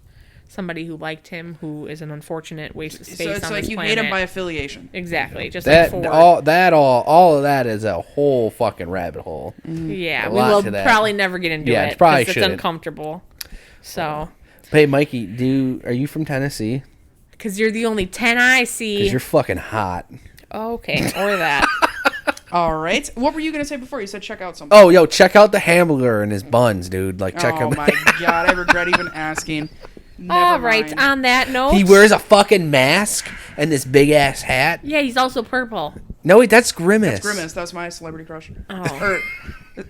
somebody who liked him, who is an unfortunate waste of space So it's on like this you planet. hate him by affiliation. Exactly, just That like Ford. all of that is a whole fucking rabbit hole. Yeah, A we lot will to that. probably never get into Yeah, it probably because it's shouldn't. uncomfortable. So, Hey, Mikey, are you from Tennessee? because you're the only 10 I Because see. you're fucking hot. Okay, or that. All right. What were you going to say before? You said check out something. Oh, yo, check out the hamburger and his buns, dude. Like, check Oh him. my god, I regret even asking. Never All right, mind. on that note. He wears a fucking mask and this big ass hat. Yeah, he's also purple. No, that's Grimace. That's Grimace. That's my celebrity crush. Oh. Or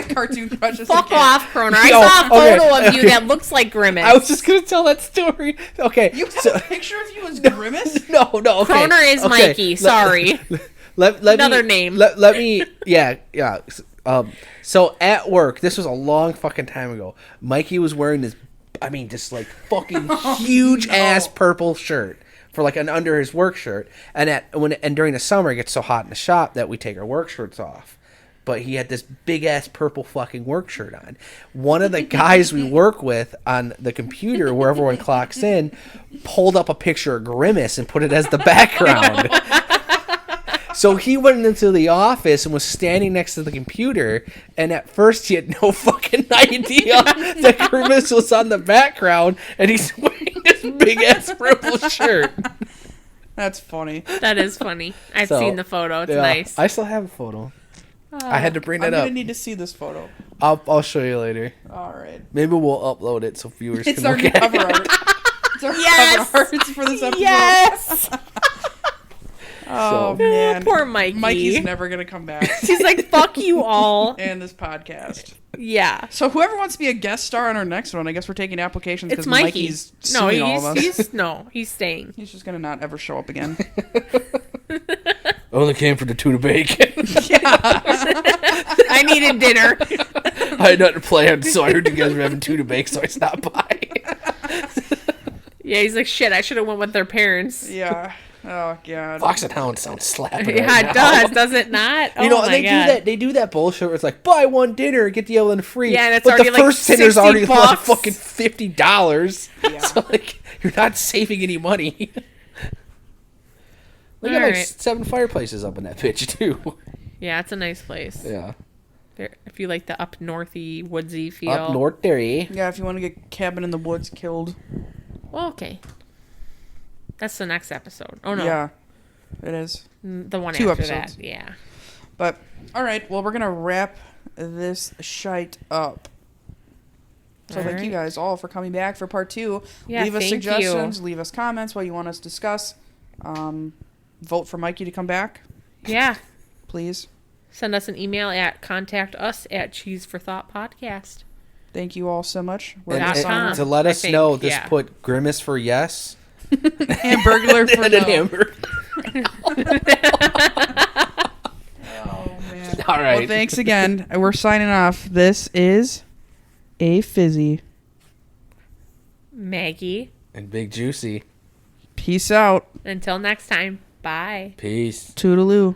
cartoon crush. as a Fuck kid. off, Croner. I Yo, saw a okay, photo of you okay. that looks like Grimace. I was just gonna tell that story. Okay, You have so, a picture of you as Grimace? no, okay. Croner is okay. Mikey. Sorry. Let Another me, name. Let me. Yeah. So at work, this was a long fucking time ago. Mikey was wearing this. I mean, just like fucking huge ass purple shirt for like an under his work shirt. And during the summer, it gets so hot in the shop that we take our work shirts off. But he had this big ass purple fucking work shirt on. One of the guys we work with on the computer, where everyone clocks in, pulled up a picture of Grimace and put it as the background. So he went into the office and was standing next to the computer, and at first he had no fucking idea that Grimace was on the background, and he's wearing this big ass purple shirt. That's funny. That is funny. I've So, seen the photo. It's yeah, nice. I still have a photo. I had to bring I'm that going up. to need to see this photo. I'll show you later. All right. Maybe we'll upload it so viewers It's can our look new at cover it. art. It's our Yes! cover art for this episode. Yes! Oh, So- man. Poor Mikey. Mikey's never going to come back. She's like, fuck you all. And this podcast. Yeah. So whoever wants to be a guest star on our next one, I guess we're taking applications It's because Mikey. Mikey's No, suing all of us. he's staying. He's just going to not ever show up again. Only came for the tuna bacon. I needed dinner. I had nothing planned, so I heard you guys were having tuna bake, so I stopped by. Yeah, he's like, shit, I should have went with their parents. Yeah. Oh, God. Fox and Hound sounds slapping. Yeah, right it now. does it not? Oh You know, my they God. do that. They do that bullshit where it's like buy one dinner, get the other one free. Yeah, and it's but already the like first dinner's already like $60. fucking $50. Yeah. So like you're not saving any money. We got All like right. 7 fireplaces up in that bitch too. Yeah, it's a nice place. Yeah, If you like the up northy, woodsy feel. up north there. Eh? Yeah, if you want to get cabin in the woods killed. Well, okay. That's the next episode. Oh, no. Yeah, it is. The one 2 after episodes. that. Yeah. But, all right. Well, we're going to wrap this shite up. So thank you guys all for coming back for part 2. Yeah, leave us thank suggestions. you. Leave us comments what you want us to discuss. Vote for Mikey to come back, Yeah. please. Send us an email at contactus@cheeseforthoughtpodcast. Thank you all so much. We're And, Dot gonna sign com. off. to let I us think, know, just yeah. put Grimace for yes. Hamburglar for and no. a hamburger. All right. Well, thanks again. We're signing off. This is A Fizzy. Maggie. And Big Juicy. Peace out. Until next time. Bye. Peace. Toodaloo.